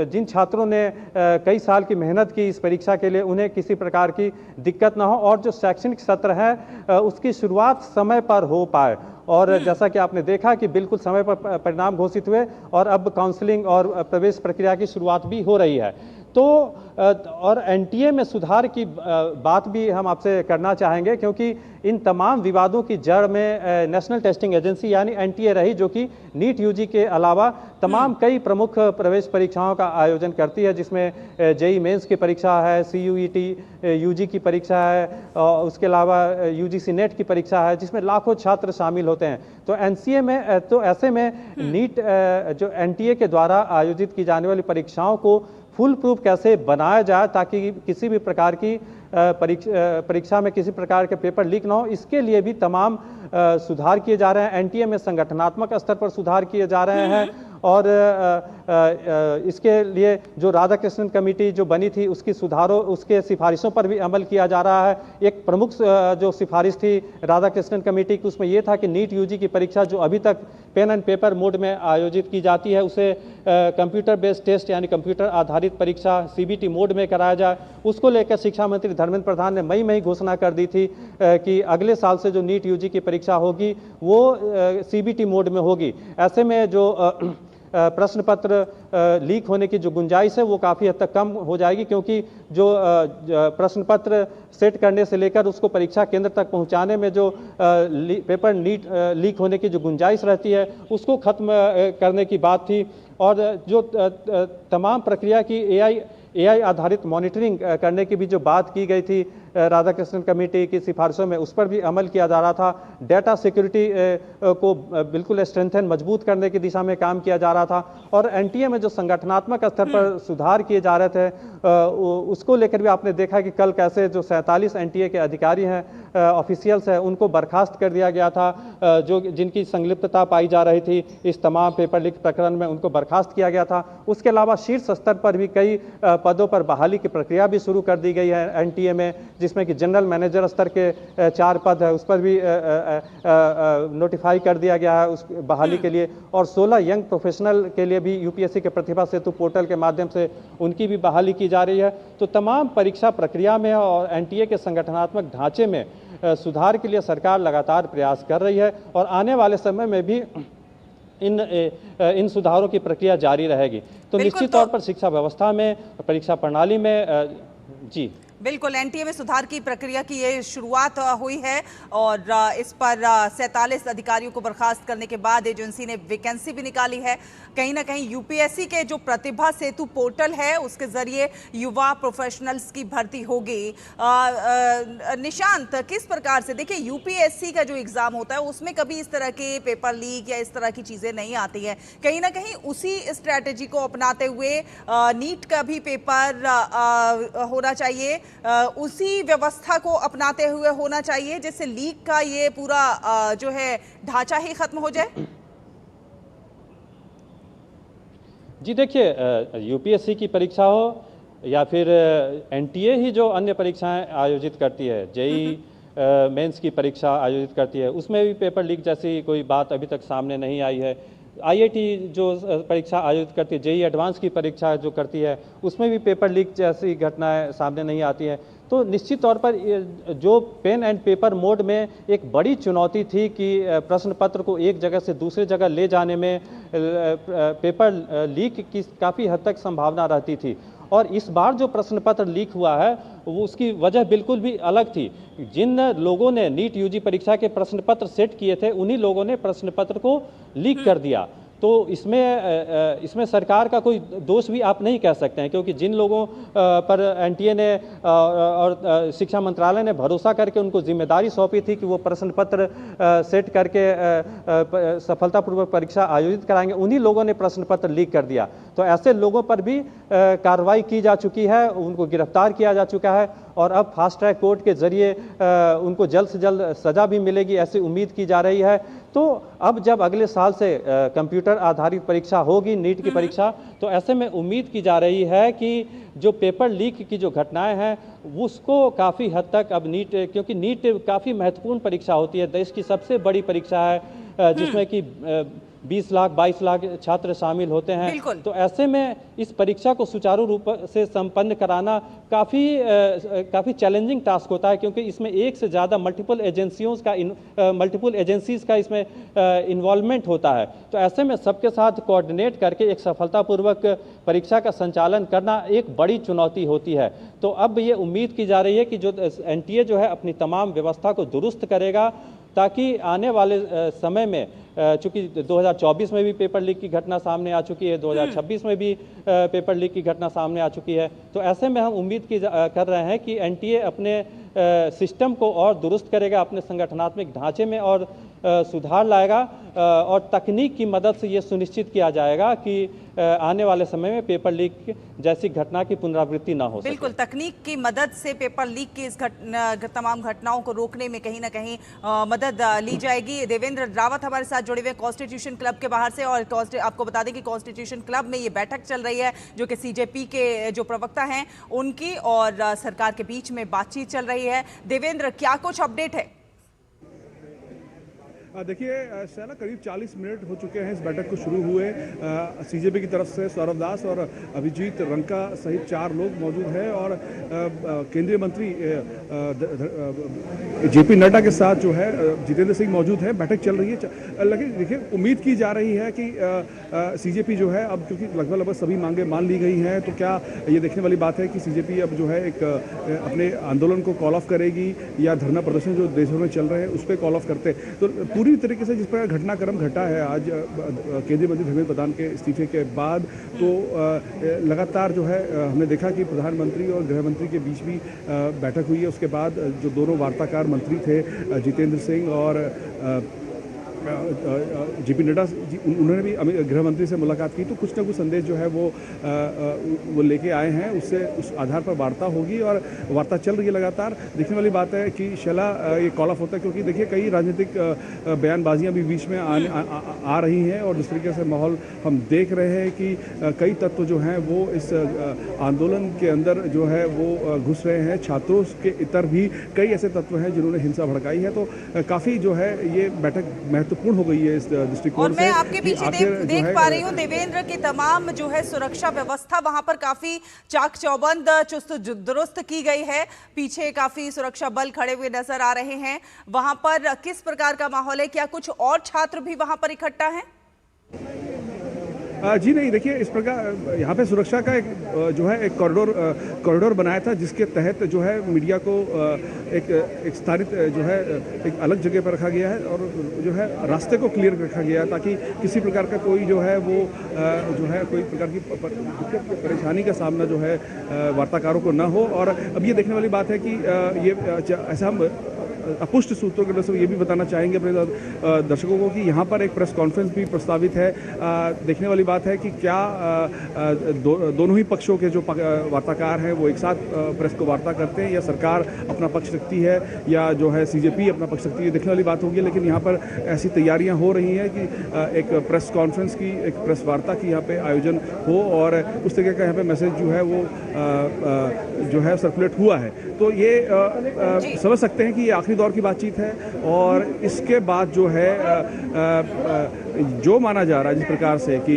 Speaker 5: जिन छात्रों ने कई साल की मेहनत की इस परीक्षा के लिए, उन्हें किसी प्रकार की दिक्कत ना हो और जो शैक्षणिक सत्र है उसकी शुरुआत समय पर हो पाए। और जैसा कि आपने देखा कि बिल्कुल समय पर परिणाम घोषित हुए और अब काउंसलिंग और प्रवेश प्रक्रिया की शुरुआत भी हो रही है। तो और एनटीए में सुधार की बात भी हम आपसे करना चाहेंगे, क्योंकि इन तमाम विवादों की जड़ में नेशनल टेस्टिंग एजेंसी यानी एनटीए रही, जो कि नीट यूजी के अलावा तमाम कई प्रमुख प्रवेश परीक्षाओं का आयोजन करती है, जिसमें जेई मेंस की परीक्षा है, सीयूईटी यूजी की परीक्षा है, उसके अलावा यूजीसी नेट की परीक्षा है, जिसमें लाखों छात्र शामिल होते हैं। तो एनसीए में, तो ऐसे में नीट जो एनटीए के द्वारा आयोजित की जाने वाली परीक्षाओं को फुल प्रूफ कैसे बनाया जाए ताकि किसी भी प्रकार की परीक्षा में किसी प्रकार के पेपर लीक ना हो, इसके लिए भी तमाम सुधार किए जा रहे हैं। एनटीए में संगठनात्मक स्तर पर सुधार किए जा रहे हैं और इसके लिए जो राधाकृष्णन कमेटी जो बनी थी उसके सिफारिशों पर भी अमल किया जा रहा है। एक प्रमुख जो सिफारिश थी राधाकृष्णन कमेटी की, उसमें यह था कि नीट यूजी की परीक्षा जो अभी तक पेन एंड पेपर मोड में आयोजित की जाती है उसे कंप्यूटर बेस्ड टेस्ट यानी कंप्यूटर आधारित परीक्षा सीबीटी मोड में कराया जाए। उसको लेकर शिक्षा मंत्री धर्मेंद्र प्रधान ने मई में ही घोषणा कर दी थी कि अगले साल से जो नीट यूजी की परीक्षा होगी वो सीबीटी मोड में होगी। ऐसे में जो प्रश्न पत्र लीक होने की जो गुंजाइश है वो काफ़ी हद तक कम हो जाएगी, क्योंकि जो प्रश्न पत्र सेट करने से लेकर उसको परीक्षा केंद्र तक पहुंचाने में जो पेपर लीक होने की जो गुंजाइश रहती है उसको खत्म करने की बात थी। और जो तमाम प्रक्रिया की एआई आधारित मॉनिटरिंग करने की भी जो बात की गई थी राधाकृष्णन कमेटी की सिफारिशों में, उस पर भी अमल किया जा रहा था। डेटा सिक्योरिटी को बिल्कुल स्ट्रेंथन मजबूत करने की दिशा में काम किया जा रहा था और एनटीए में जो संगठनात्मक स्तर पर सुधार किए जा रहे थे उसको लेकर भी आपने देखा कि कल कैसे जो 47 एनटीए के अधिकारी हैं, ऑफिशियल्स हैं, उनको बर्खास्त कर दिया गया था। जो जिनकी संलिप्तता पाई जा रही थी इस तमाम पेपर लीक प्रकरण में, उनको बर्खास्त किया गया था। उसके अलावा शीर्ष स्तर पर भी कई पदों पर बहाली की प्रक्रिया भी शुरू कर दी गई है एनटीए में। जिसमें कि जनरल मैनेजर स्तर के 4 पद है, उस पर भी नोटिफाई कर दिया गया है उस बहाली के लिए, और 16 यंग प्रोफेशनल के लिए भी यूपीएससी के प्रतिभा सेतु पोर्टल के माध्यम से उनकी भी बहाली की जा रही है। तो तमाम परीक्षा प्रक्रिया में और एनटीए के संगठनात्मक ढांचे में सुधार के लिए सरकार लगातार प्रयास कर रही है और आने वाले समय में भी इन सुधारों की प्रक्रिया जारी रहेगी। तो निश्चित तौर पर शिक्षा व्यवस्था में, परीक्षा प्रणाली में जी
Speaker 1: बिल्कुल एनटीए में सुधार की प्रक्रिया की ये शुरुआत हुई है और इस पर 47 अधिकारियों को बर्खास्त करने के बाद एजेंसी ने वैकेंसी भी निकाली है। कहीं ना कहीं यूपीएससी के जो प्रतिभा सेतु पोर्टल है उसके जरिए युवा प्रोफेशनल्स की भर्ती होगी। निशांत, किस प्रकार से देखिए यूपीएससी का जो एग्जाम होता है उसमें कभी इस तरह के पेपर लीक या इस तरह की चीजें नहीं आती है, कहीं ना कहीं उसी स्ट्रैटेजी को अपनाते हुए नीट का भी पेपर होना चाहिए, उसी व्यवस्था को अपनाते हुए होना चाहिए जिससे लीक का ये पूरा जो है ढांचा ही खत्म हो जाए।
Speaker 5: जी देखिए, यूपीएससी की परीक्षा हो या फिर एनटीए ही जो अन्य परीक्षाएं आयोजित करती है, जेई मेंस की परीक्षा आयोजित करती है, उसमें भी पेपर लीक जैसी कोई बात अभी तक सामने नहीं आई है। आईआईटी जो परीक्षा आयोजित करती है, जेई एडवांस की परीक्षा जो करती है, उसमें भी पेपर लीक जैसी घटनाएं सामने नहीं आती हैं। तो निश्चित तौर पर जो पेन एंड पेपर मोड में एक बड़ी चुनौती थी कि प्रश्न पत्र को एक जगह से दूसरी जगह ले जाने में पेपर लीक की काफ़ी हद तक संभावना रहती थी, और इस बार जो प्रश्न पत्र लीक हुआ है वो उसकी वजह बिल्कुल भी अलग थी। जिन लोगों ने नीट यूजी परीक्षा के प्रश्न पत्र सेट किए थे उन्हीं लोगों ने प्रश्न पत्र को लीक कर दिया। तो इसमें सरकार का कोई दोष भी आप नहीं कह सकते हैं, क्योंकि जिन लोगों पर एनटीए ने और शिक्षा मंत्रालय ने भरोसा करके उनको जिम्मेदारी सौंपी थी कि वो प्रश्न पत्र सेट करके सफलतापूर्वक परीक्षा आयोजित कराएंगे, उन्हीं लोगों ने प्रश्न पत्र लीक कर दिया। तो ऐसे लोगों पर भी कार्रवाई की जा चुकी है, उनको गिरफ्तार किया जा चुका है और अब फास्ट ट्रैक कोर्ट के जरिए उनको जल्द से जल्द सजा भी मिलेगी, ऐसी उम्मीद की जा रही है। तो अब जब अगले साल से कंप्यूटर आधारित परीक्षा होगी, नीट की परीक्षा, तो ऐसे में उम्मीद की जा रही है कि जो पेपर लीक की जो घटनाएं हैं उसको काफ़ी हद तक अब नीट, क्योंकि नीट काफ़ी महत्वपूर्ण परीक्षा होती है, देश की सबसे बड़ी परीक्षा है जिसमें कि 20 लाख 22 लाख छात्र शामिल होते हैं। तो ऐसे में इस परीक्षा को सुचारू रूप से संपन्न कराना काफ़ी चैलेंजिंग टास्क होता है, क्योंकि इसमें एक से ज़्यादा मल्टीपल एजेंसीज का इसमें इन्वॉल्वमेंट होता है। तो ऐसे में सबके साथ कोऑर्डिनेट करके एक सफलतापूर्वक परीक्षा का संचालन करना एक बड़ी चुनौती होती है। तो अब ये उम्मीद की जा रही है कि जो एनटीए जो है अपनी तमाम व्यवस्था को दुरुस्त करेगा, ताकि आने वाले समय में, चूंकि 2024 में भी पेपर लीक की घटना सामने आ चुकी है, 2026 में भी पेपर लीक की घटना सामने आ चुकी है, तो ऐसे में हम उम्मीद कर रहे हैं कि एनटीए अपने सिस्टम को और दुरुस्त करेगा, अपने संगठनात्मक ढांचे में और सुधार लाएगा और तकनीक की मदद से ये सुनिश्चित किया जाएगा कि आने वाले समय में पेपर लीक जैसी घटना की पुनरावृत्ति ना हो सके।
Speaker 1: बिल्कुल, तकनीक की मदद से पेपर लीक की इस तमाम घटनाओं को रोकने में कहीं ना कहीं मदद ली जाएगी। देवेंद्र रावत हमारे साथ जुड़े हुए कॉन्स्टिट्यूशन क्लब के बाहर से, और आपको बता दें कि कॉन्स्टिट्यूशन क्लब में ये बैठक चल रही है जो कि सीजेपी के जो प्रवक्ता हैं उनकी और सरकार के बीच में बातचीत चल रही है। देवेंद्र, क्या कुछ अपडेट है?
Speaker 6: देखिए शैला, करीब 40 मिनट हो चुके हैं इस बैठक को शुरू हुए। सीजेपी की तरफ से सौरभ दास और अभिजीत रंका सहित 4 लोग मौजूद हैं और केंद्रीय मंत्री जेपी नड्डा के साथ जो है जितेंद्र सिंह मौजूद हैं। बैठक चल रही है। लेकिन देखिए, उम्मीद की जा रही है कि सीजेपी जो है, अब क्योंकि लगभग सभी मांगे मान ली गई हैं, तो क्या ये देखने वाली बात है कि सीजेपी अब जो है एक अपने आंदोलन को कॉल ऑफ करेगी या धरना प्रदर्शन जो देश भर में चल रहे हैं उस पर कॉल ऑफ करते। तो पूरी तरीके से जिस प्रकार घटनाक्रम घटा है आज केंद्रीय मंत्री धर्मेंद्र प्रधान के इस्तीफे के बाद, तो लगातार जो है हमने देखा कि प्रधानमंत्री और गृह मंत्री के बीच भी बैठक हुई है। उसके बाद जो दोनों वार्ताकार मंत्री थे जितेंद्र सिंह और जेपी नड्डा जी उन्होंने भी गृह मंत्री से मुलाकात की, तो कुछ ना कुछ संदेश जो है वो लेके आए हैं, उससे उस आधार पर वार्ता होगी और वार्ता चल रही है लगातार। देखने वाली बात है कि शैला ये कॉल ऑफ होता है, क्योंकि देखिए कई राजनीतिक बयानबाजियां भी बीच में आ रही हैं और जिस तरीके से माहौल हम देख रहे हैं कि कई तत्व जो हैं वो इस आंदोलन के अंदर जो है वो घुस रहे हैं। छात्रों के इतर भी कई ऐसे तत्व हैं जिन्होंने हिंसा भड़काई है, तो काफ़ी जो है ये बैठक महत्वपूर्ण हो गई है इस दृष्टिकोण से।
Speaker 1: और मैं आपके पीछे देख पा रही हूँ देवेंद्र की तमाम जो है सुरक्षा व्यवस्था वहां पर काफी चाक चौबंद चुस्त दुरुस्त की गई है। पीछे काफी सुरक्षा बल खड़े हुए नजर आ रहे हैं। वहां पर किस प्रकार का माहौल है? क्या कुछ और छात्र भी वहां पर इकट्ठा हैं?
Speaker 6: जी नहीं, देखिए इस प्रकार यहाँ पे सुरक्षा का एक जो है एक कॉरिडोर बनाया था, जिसके तहत जो है मीडिया को एक स्थानित जो है एक अलग जगह पर रखा गया है और जो है रास्ते को क्लियर रखा गया है, ताकि किसी प्रकार का कोई जो है वो जो है कोई प्रकार की परेशानी का सामना जो है वार्ताकारों को न हो। और अब ये देखने वाली बात है कि ये ऐसा हम अपुष्ट सूत्रों के वजह से ये भी बताना चाहेंगे अपने दर्शकों को कि यहाँ पर एक प्रेस कॉन्फ्रेंस भी प्रस्तावित है। देखने वाली बात है कि क्या दोनों ही पक्षों के जो वार्ताकार हैं वो एक साथ प्रेस को वार्ता करते हैं, या सरकार अपना पक्ष रखती है, या जो है सीजेपी अपना पक्ष रखती है, देखने वाली बात होगी। लेकिन यहाँ पर ऐसी तैयारियाँ हो रही हैं कि एक प्रेस कॉन्फ्रेंस की, एक प्रेस वार्ता की यहाँ पे आयोजन हो और उस तरीके का यहाँ पे मैसेज जो है वो जो है सर्कुलेट हुआ है। तो ये समझ सकते हैं कि ये आखिरी दौर की बातचीत है और इसके बाद जो है जो माना जा रहा है जिस प्रकार से कि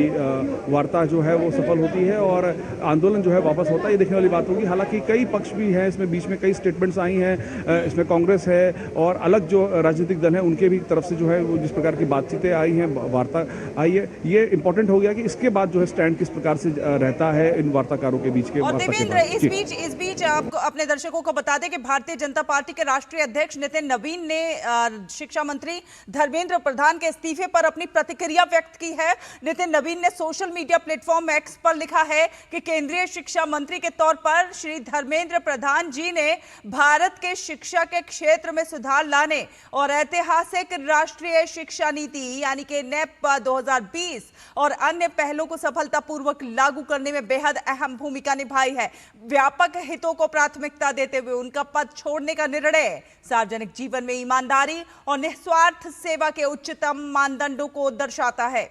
Speaker 6: वार्ता जो है वो सफल होती है और आंदोलन जो है वापस होता है, ये देखने वाली बात होगी। हालांकि कई पक्ष भी हैं इसमें, बीच में कई स्टेटमेंट्स आई हैं, इसमें कांग्रेस है और अलग जो राजनीतिक दल हैं उनके भी तरफ से जो है वो जिस प्रकार की बातचीतें आई हैं, वार्ता आई है, ये इंपॉर्टेंट हो गया कि इसके बाद जो है स्टैंड किस प्रकार से रहता है इन वार्ताकारों के बीच के।
Speaker 1: और देवेंद्र इस बीच आपको अपने दर्शकों को बता दें कि भारतीय जनता पार्टी के राष्ट्रीय अध्यक्ष नितिन नवीन ने शिक्षा मंत्री धर्मेंद्र प्रधान के इस्तीफे पर अपनी प्रतिक्रिया व्यक्त की है। नितिन नवीन ने सोशल मीडिया प्लेटफॉर्म एक्स पर लिखा है कि केंद्रीय शिक्षा मंत्री के तौर पर श्री धर्मेंद्र प्रधान जी ने भारत के शिक्षा के क्षेत्र में सुधार लाने और ऐतिहासिक राष्ट्रीय शिक्षा नीति यानी कि नेप 2020 और अन्य पहलों को सफलतापूर्वक लागू करने में बेहद अहम भूमिका निभाई है। व्यापक हितों को प्राथमिकता देते हुए उनका पद छोड़ने का निर्णय सार्वजनिक जीवन में ईमानदारी और निस्वार्थ सेवा के उच्चतम मानदंडों को दर्शाता है।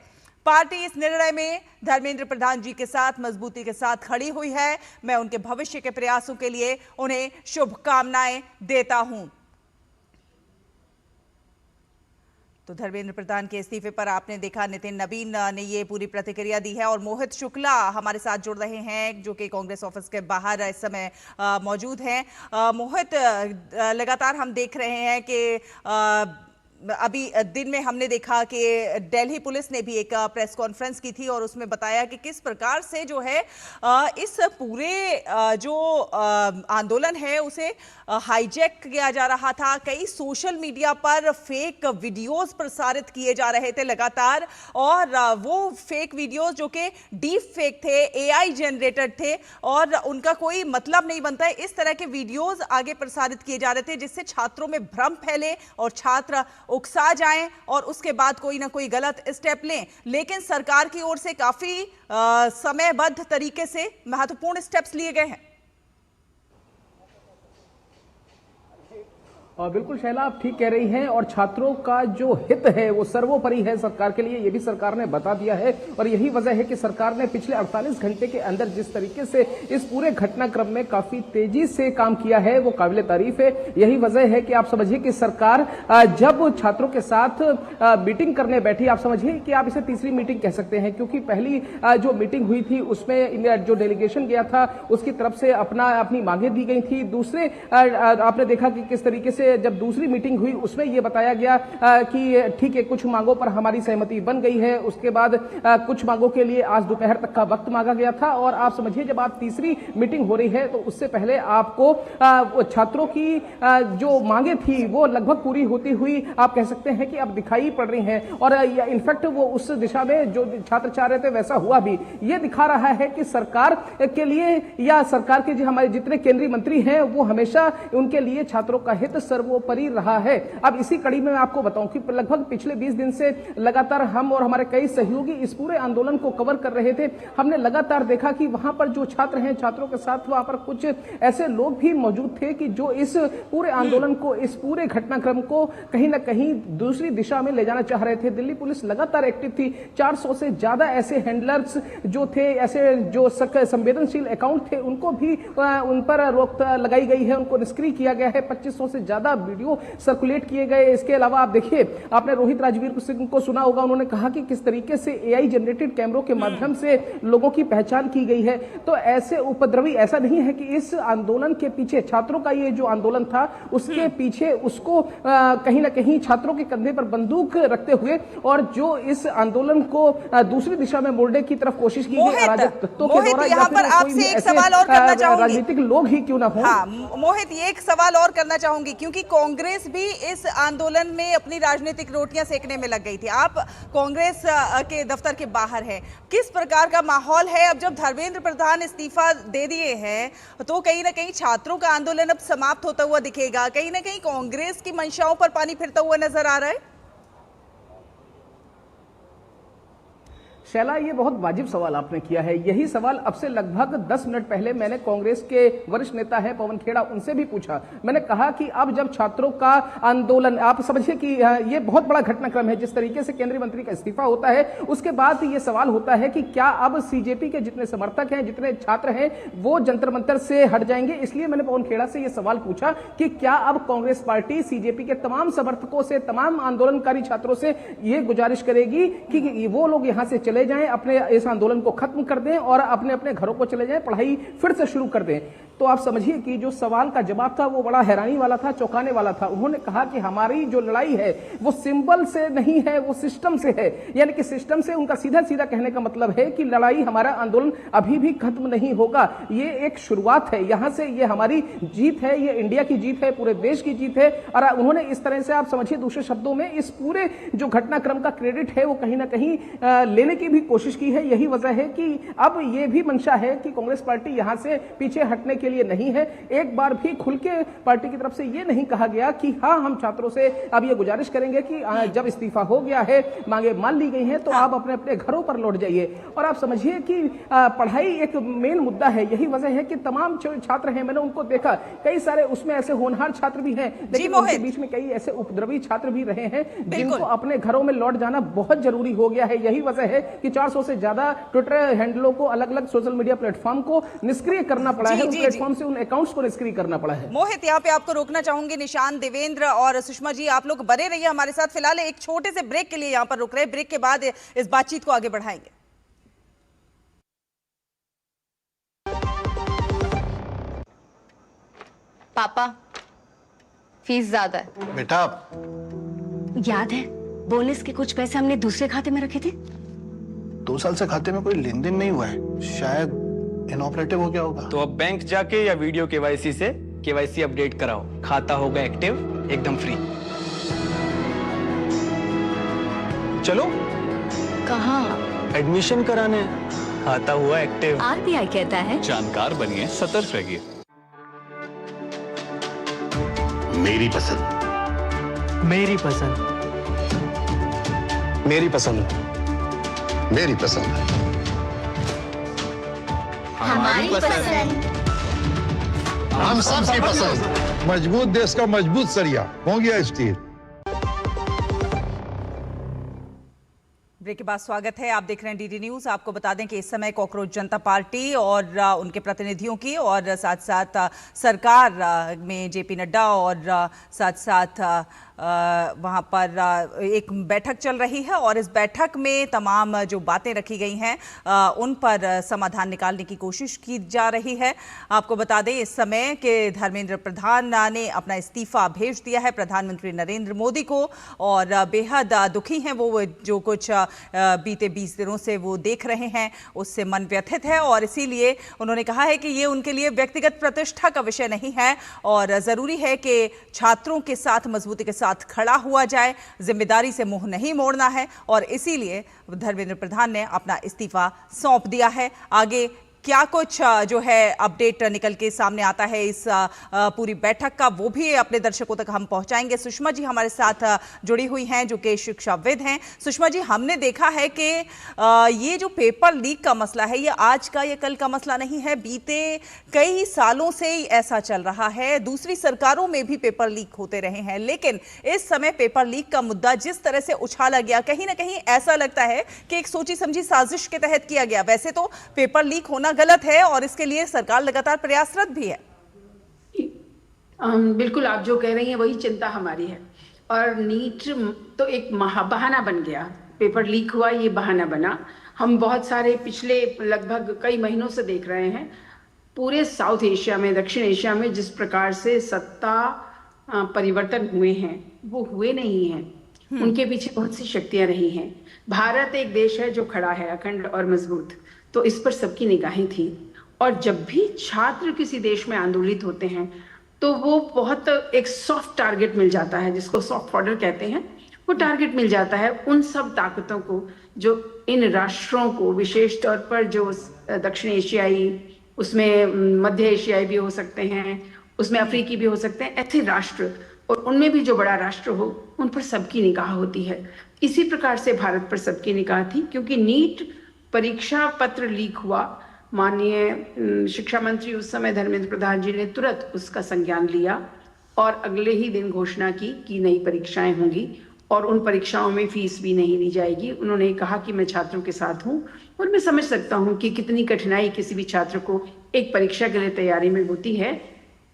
Speaker 1: पार्टी इस निर्णय में धर्मेंद्र प्रधान जी के साथ मजबूती के साथ खड़ी हुई है। मैं उनके भविष्य के प्रयासों के लिए उन्हें शुभकामनाएं देता हूं। तो धर्मेंद्र प्रधान के इस्तीफे पर आपने देखा नितिन नवीन ने ये पूरी प्रतिक्रिया दी है और मोहित शुक्ला हमारे साथ जुड़ रहे हैं जो कि कांग्रेस ऑफिस के बाहर इस समय मौजूद हैं। मोहित, लगातार हम देख रहे हैं कि अभी दिन में हमने देखा कि दिल्ली पुलिस ने भी एक प्रेस कॉन्फ्रेंस की थी और उसमें बताया कि किस प्रकार से जो है इस पूरे जो आंदोलन है उसे हाईजैक किया जा रहा था। कई सोशल मीडिया पर फेक वीडियोस प्रसारित किए जा रहे थे लगातार और वो फेक वीडियोस जो कि डीप फेक थे, एआई जनरेटेड थे और उनका कोई मतलब नहीं बनता है, इस तरह के वीडियोस आगे प्रसारित किए जा रहे थे जिससे छात्रों में भ्रम फैले और छात्र उकसा जाएं और उसके बाद कोई ना कोई गलत स्टेप लें। लेकिन सरकार की ओर से काफी समयबद्ध तरीके से महत्वपूर्ण स्टेप्स लिए गए हैं।
Speaker 7: बिल्कुल शैला, आप ठीक कह रही हैं और छात्रों का जो हित है वो सर्वोपरि है सरकार के लिए, ये भी सरकार ने बता दिया है और यही वजह है कि सरकार ने पिछले 48 घंटे के अंदर जिस तरीके से इस पूरे घटनाक्रम में काफी तेजी से काम किया है वो काबिले तारीफ है। यही वजह है कि आप समझिए कि सरकार जब छात्रों के साथ मीटिंग करने बैठी, आप समझिए कि आप इसे तीसरी मीटिंग कह सकते हैं, क्योंकि पहली जो मीटिंग हुई थी उसमें जो डेलीगेशन गया था उसकी तरफ से अपनी मांगे दी गई थी। दूसरे आपने देखा कि किस तरीके से जब दूसरी मीटिंग हुई उसमें यह बताया गया कि ठीक है कुछ मांगों पर हमारी सहमति बन गई है। उसके बाद कुछ मांगों के लिए आज दोपहर तक का वक्त मांगा गया था और आप समझिए जब आप तीसरी मीटिंग हो रही है तो उससे पहले आपको छात्रों की जो मांगे थी वो लगभग पूरी होती हुई आप कह सकते हैं कि अब दिखाई पड़ रही हैं और इनफैक्ट वो उस दिशा में जो छात्र चाह रहे थे वैसा हुआ भी। ये दिखा रहा है कि सरकार के लिए या सरकार के जो हमारे जितने केंद्रीय मंत्री हैं वो हमेशा उनके लिए छात्रों का हित सर्वोपरि रहा है। अब इसी कड़ी में मैं आपको बताऊं कि लगभग पिछले 20 दिन से लगातार हम और हमारे कई सहयोगी इस पूरे आंदोलन को कवर कर रहे थे। हमने लगातार देखा कि वहां पर जो छात्र हैं, छात्रों के साथ वहां पर कुछ ऐसे लोग भी मौजूद थे कि जो इस पूरे आंदोलन को, इस पूरे घटनाक्रम को कहीं ना कहीं दूसरी दिशा में ले जाना चाह रहे थे। दिल्ली पुलिस लगातार एक्टिव थी। 400 से ज्यादा ऐसे हैंडलर्स जो थे, ऐसे जो संवेदनशील अकाउंट थे, उनको भी उन पर रोक लगाई गई है, उनको निष्क्रिय किया गया है। 2500 से ज्यादा वीडियो सर्कुलेट किए गए। इसके अलावा आप देखिए, आपने रोहित राजवीर सिंह को सुना होगा, उन्होंने कहा कि किस तरीके से एआई जनरेटेड कैमरों के माध्यम से लोगों की पहचान की गई है। तो ऐसे उपद्रवी, ऐसा नहीं है कि इस आंदोलन के पीछे, छात्रों का ये जो आंदोलन था उसके पीछे उसको कहीं ना कहीं छात्रों के कंधे पर बंदूक रखते हुए और जो इस आंदोलन को दूसरी दिशा में मोड़ने की तरफ कोशिश की गई अराजक तत्वों के द्वारा,
Speaker 1: यहाँ पर आपसे एक सवाल और करना चाहूंगी,
Speaker 7: राजनीतिक लोग ही क्यों ना हो।
Speaker 1: हाँ, मोहित, ये एक सवाल और करना चाहूंगी क्योंकि कांग्रेस भी इस आंदोलन में अपनी राजनीतिक रोटियां सेकने में लग गई थी। आप कांग्रेस के दफ्तर के बाहर हैं, किस प्रकार का माहौल है? अब जब धर्मेंद्र प्रधान इस्तीफा दे दिए हैं तो कहीं ना कहीं छात्रों का आंदोलन अब समाप्त होता हुआ दिखेगा, कहीं ना कहीं कांग्रेस की मंशाओं पर पानी फिरता हुआ नजर आ रहा है।
Speaker 7: शैला, ये बहुत वाजिब सवाल आपने किया है। यही सवाल अब से लगभग 10 मिनट पहले मैंने कांग्रेस के वरिष्ठ नेता है पवन खेड़ा, उनसे भी पूछा। मैंने कहा कि अब जब छात्रों का आंदोलन, आप समझिए कि ये बहुत बड़ा घटनाक्रम है, जिस तरीके से केंद्रीय मंत्री का इस्तीफा होता है, उसके बाद ये सवाल होता है कि क्या अब सीजेपी के जितने समर्थक हैं, जितने छात्र हैं, वो जंतर मंतर से हट जाएंगे। इसलिए मैंने पवन खेड़ा से ये सवाल पूछा कि क्या अब कांग्रेस पार्टी सीजेपी के तमाम समर्थकों से, तमाम आंदोलनकारी छात्रों से ये गुजारिश करेगी कि वो लोग यहां से चले जाएं, अपने इस आंदोलन को खत्म कर दें और अपने अपने घरों को चले जाएं, पढ़ाई फिर से शुरू कर दें। तो आप समझिए कि जो सवाल का जवाब था वो बड़ा हैरानी वाला था, चौंकाने वाला था। उन्होंने कहा कि हमारी जो लड़ाई है वो सिंबल से नहीं है, वो सिस्टम से है। यानी कि सिस्टम से उनका सीधा सीधा कहने का मतलब है कि लड़ाई, हमारा आंदोलन अभी भी खत्म नहीं होगा, ये एक शुरुआत है, यहां से ये हमारी जीत है, ये इंडिया की जीत है, पूरे देश की जीत है। और उन्होंने इस तरह से, आप समझिए दूसरे शब्दों में, इस पूरे जो घटनाक्रम का क्रेडिट है वो कहीं ना कहीं लेने की भी कोशिश की है। यही वजह है कि अब ये भी मंशा है कि कांग्रेस पार्टी यहां से पीछे हटने के लिए नहीं है। एक बार भी खुल के पार्टी की तरफ से ये नहीं कहा गया कि हाँ, हम छात्रों से अब ये गुजारिश करेंगे कि जब इस्तीफा हो गया है, मांगे मान ली गई हैं, तो आप अपने अपने घरों पर लौट जाइए। और आप समझिए कि पढ़ाई एक मेन मुद्दा है। यही वजह है कि तमाम छात्र हैं, मैंने उनको देखा, कई सारे उसमें ऐसे होनहार छात्र भी हैं, लेकिन उनके बीच में कई ऐसे उपद्रवी छात्र भी रहे हैं जिनको अपने घरों में लौट जाना बहुत जरूरी हो गया है। यही वजह है कि 400 से ज्यादा ट्विटर हैंडलों को, अलग अलग सोशल मीडिया प्लेटफॉर्म को निष्क्रिय करना पड़ा है, उन प्लेटफॉर्म से, उन अकाउंट्स को निष्क्रिय करना पड़ा है।
Speaker 1: मोहित, यहाँ पे आपको रोकना चाहूंगी। निशान, देवेंद्र और सुषमा जी, आप लोग बने रहिए हमारे साथ। फिलहाल एक छोटे से ब्रेक के लिए यहाँ पर रुक रहे हैं, ब्रेक के बाद इस बातचीत को आगे बढ़ाएंगे।
Speaker 8: पापा, फीस ज्यादा है।
Speaker 9: बेटा,
Speaker 8: याद है बोनस के कुछ पैसे हमने दूसरे खाते में रखे थे?
Speaker 9: 2 साल से खाते में कोई लेन देन नहीं हुआ है, शायद इनऑपरेटिव हो गया होगा।
Speaker 10: तो अब बैंक जाके या वीडियो केवाईसी से केवाईसी अपडेट कराओ, खाता होगा एक्टिव, एकदम फ्री। चलो।
Speaker 8: कहाँ?
Speaker 10: एडमिशन कराने। खाता हुआ एक्टिव।
Speaker 8: आरबीआई कहता है
Speaker 10: जानकार बनिए, सतर्क रहिए।
Speaker 9: मेरी पसंद,
Speaker 10: मेरी पसंद,
Speaker 9: मेरी पसंद, मेरी पसंद,
Speaker 8: हमारी पसंद,
Speaker 9: हम सबकी पसंद।
Speaker 11: मजबूत देश का मजबूत सरिया हो गया स्टील।
Speaker 1: ब्रेक के बाद स्वागत है, आप देख रहे हैं डीडी न्यूज। आपको बता दें कि इस समय कॉकरोच जनता पार्टी और उनके प्रतिनिधियों की और साथ साथ सरकार में जेपी नड्डा और साथ साथ वहाँ पर एक बैठक चल रही है और इस बैठक में तमाम जो बातें रखी गई हैं उन पर समाधान निकालने की कोशिश की जा रही है। आपको बता दें इस समय कि धर्मेंद्र प्रधान ने अपना इस्तीफा भेज दिया है प्रधानमंत्री नरेंद्र मोदी को और बेहद दुखी हैं वो, जो कुछ बीते 20 दिनों से वो देख रहे हैं उससे मन व्यथित है और इसीलिए उन्होंने कहा है कि ये उनके लिए व्यक्तिगत प्रतिष्ठा का विषय नहीं है और ज़रूरी है कि छात्रों के साथ मजबूती के साथ खड़ा हुआ जाए, जिम्मेदारी से मुंह नहीं मोड़ना है और इसीलिए धर्मेंद्र प्रधान ने अपना इस्तीफा सौंप दिया है। आगे क्या कुछ जो है अपडेट निकल के सामने आता है इस पूरी बैठक का, वो भी अपने दर्शकों तक हम पहुंचाएंगे। सुषमा जी हमारे साथ जुड़ी हुई हैं जो कि शिक्षाविद हैं। सुषमा जी, हमने देखा है कि ये जो पेपर लीक का मसला है, ये आज का या कल का मसला नहीं है, बीते कई सालों से ही ऐसा चल रहा है। दूसरी सरकारों में भी पेपर लीक होते रहे हैं, लेकिन इस समय पेपर लीक का मुद्दा जिस तरह से उछाला गया, कहीं ना कहीं ऐसा लगता है कि एक सोची समझी साजिश के तहत किया गया। वैसे तो पेपर लीक होना गलत है और इसके लिए सरकार लगातार प्रयासरत भी है।
Speaker 2: बिल्कुल, आप जो कह रही हैं वही चिंता हमारी है। और नीट तो एक बहाना बन गया, पेपर लीक हुआ ये बहाना बना। हम बहुत सारे पिछले लगभग कई महीनों से देख रहे हैं पूरे साउथ एशिया में, दक्षिण एशिया में जिस प्रकार से सत्ता परिवर्तन हुए हैं वो हुए नहीं हैं। उनके पीछे बहुत सी शक्तियां रही हैं। भारत एक देश है जो खड़ा है अखंड और मजबूत, तो इस पर सबकी निगाहें थी। और जब भी छात्र किसी देश में आंदोलित होते हैं तो वो बहुत एक सॉफ्ट टारगेट मिल जाता है, जिसको सॉफ्ट फॉर्डर कहते हैं। वो टारगेट मिल जाता है उन सब ताकतों को जो इन राष्ट्रों को, विशेष तौर पर जो दक्षिण एशियाई, उसमें मध्य एशियाई भी हो सकते हैं, उसमें अफ्रीकी भी हो सकते हैं, ऐसे राष्ट्र, और उनमें भी जो बड़ा राष्ट्र हो उन पर सबकी निगाह होती है। इसी प्रकार से भारत पर सबकी निगाह थी, क्योंकि नीट परीक्षा पत्र लीक हुआ। माननीय शिक्षा मंत्री उस समय धर्मेंद्र प्रधान जी ने तुरंत उसका संज्ञान लिया और अगले ही दिन घोषणा की कि नई परीक्षाएं होंगी और उन परीक्षाओं में फीस भी नहीं ली जाएगी। उन्होंने कहा कि मैं छात्रों के साथ हूं, और मैं समझ सकता हूं कि कितनी कठिनाई किसी भी छात्र को एक परीक्षा के लिए तैयारी में होती है।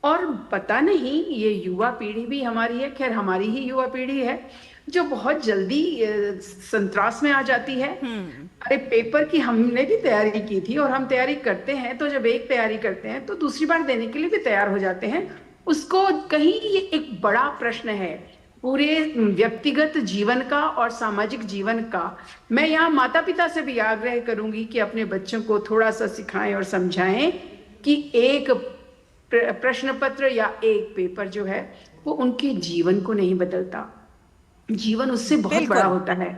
Speaker 2: और पता नहीं, ये युवा पीढ़ी भी हमारी है, खैर हमारी ही युवा पीढ़ी है, जो बहुत जल्दी संत्रास में आ जाती है। अरे पेपर की हमने भी तैयारी की थी, और हम तैयारी करते हैं तो जब एक तैयारी करते हैं तो दूसरी बार देने के लिए भी तैयार हो जाते हैं। उसको कहीं ये एक बड़ा प्रश्न है पूरे व्यक्तिगत जीवन का और सामाजिक जीवन का। मैं यहाँ माता पिता से भी आग्रह करूंगी कि अपने बच्चों को थोड़ा सा सिखाएं और समझाएं कि एक प्रश्न पत्र या एक पेपर जो है वो उनके जीवन को नहीं बदलता, जीवन उससे बहुत बड़ा होता है।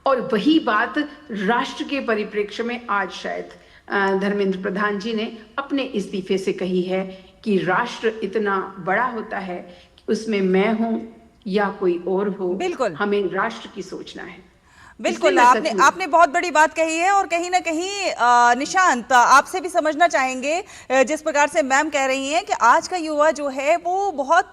Speaker 2: और वही बात राष्ट्र के परिप्रेक्ष्य में आज शायद धर्मेंद्र प्रधान जी ने अपने इस्तीफे से कही है कि राष्ट्र इतना बड़ा होता है कि उसमें मैं हूं या कोई और हो, हमें राष्ट्र की सोचना है।
Speaker 1: बिल्कुल, आपने बहुत बड़ी बात कही है। और कहीं ना कहीं निशांत, आपसे भी समझना चाहेंगे, जिस प्रकार से मैम कह रही हैं कि आज का युवा जो है वो बहुत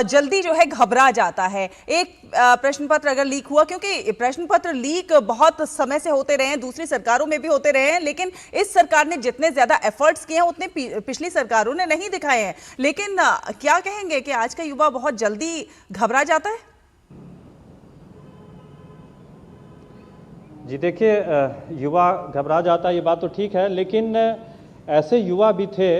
Speaker 1: जल्दी जो है घबरा जाता है। एक प्रश्न पत्र अगर लीक हुआ, क्योंकि प्रश्न पत्र लीक बहुत समय से होते रहे हैं, दूसरी सरकारों में भी होते रहे हैं, लेकिन इस सरकार ने जितने ज्यादा एफर्ट्स किए हैं उतने पिछली सरकारों ने नहीं दिखाए हैं। लेकिन क्या कहेंगे कि आज का युवा बहुत जल्दी घबरा जाता है?
Speaker 5: जी देखिए, युवा घबरा जाता है, ये बात तो ठीक है, लेकिन ऐसे युवा भी थे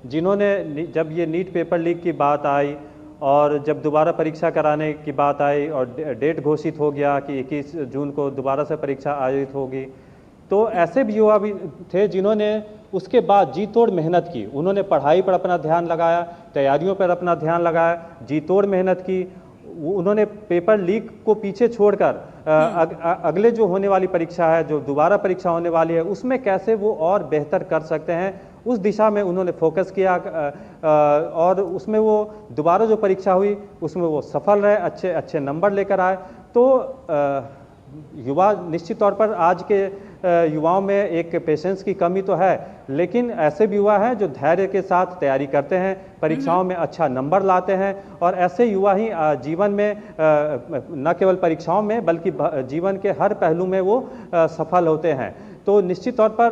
Speaker 5: जिन्होंने, जब ये नीट पेपर लीक की बात आई और जब दोबारा परीक्षा कराने की बात आई और डेट घोषित हो गया कि 21 जून को दोबारा से परीक्षा आयोजित होगी, तो ऐसे भी युवा भी थे जिन्होंने उसके बाद जी तोड़ मेहनत की। उन्होंने पढ़ाई पर अपना ध्यान लगाया, तैयारियों पर अपना ध्यान लगाया, जी तोड़ मेहनत की। उन्होंने पेपर लीक को पीछे छोड़कर अगले जो होने वाली परीक्षा है, जो दोबारा परीक्षा होने वाली है, उसमें कैसे वो और बेहतर कर सकते हैं, उस दिशा में उन्होंने फोकस किया। और उसमें वो दोबारा जो परीक्षा हुई उसमें वो सफल रहे, अच्छे अच्छे नंबर लेकर आए। तो युवा निश्चित तौर पर आज के युवाओं में एक पेशेंस की कमी तो है, लेकिन ऐसे भी युवा हैं जो धैर्य के साथ तैयारी करते हैं, परीक्षाओं में अच्छा नंबर लाते हैं, और ऐसे युवा ही जीवन में न केवल परीक्षाओं में बल्कि जीवन के हर पहलू में वो सफल होते हैं। तो निश्चित तौर पर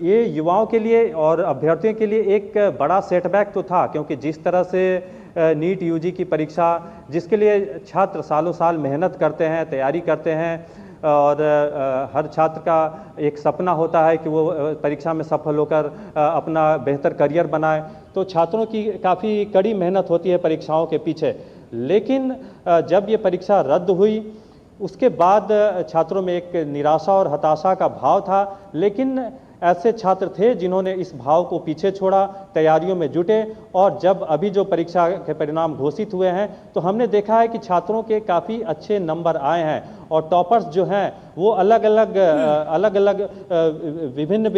Speaker 5: ये युवाओं के लिए और अभ्यर्थियों के लिए एक बड़ा सेटबैक तो था, क्योंकि जिस तरह से नीट यूजी की परीक्षा, जिसके लिए छात्र सालों साल मेहनत करते हैं, तैयारी करते हैं, और हर छात्र का एक सपना होता है कि वो परीक्षा में सफल होकर अपना बेहतर करियर बनाए। तो छात्रों की काफ़ी कड़ी मेहनत होती है परीक्षाओं के पीछे। लेकिन जब ये परीक्षा रद्द हुई उसके बाद छात्रों में एक निराशा और हताशा का भाव था, लेकिन ऐसे छात्र थे जिन्होंने इस भाव को पीछे छोड़ा, तैयारियों में जुटे, और जब अभी जो परीक्षा के परिणाम घोषित हुए हैं तो हमने देखा है कि छात्रों के काफ़ी अच्छे नंबर आए हैं। और टॉपर्स जो हैं वो अलग अलग विभिन्न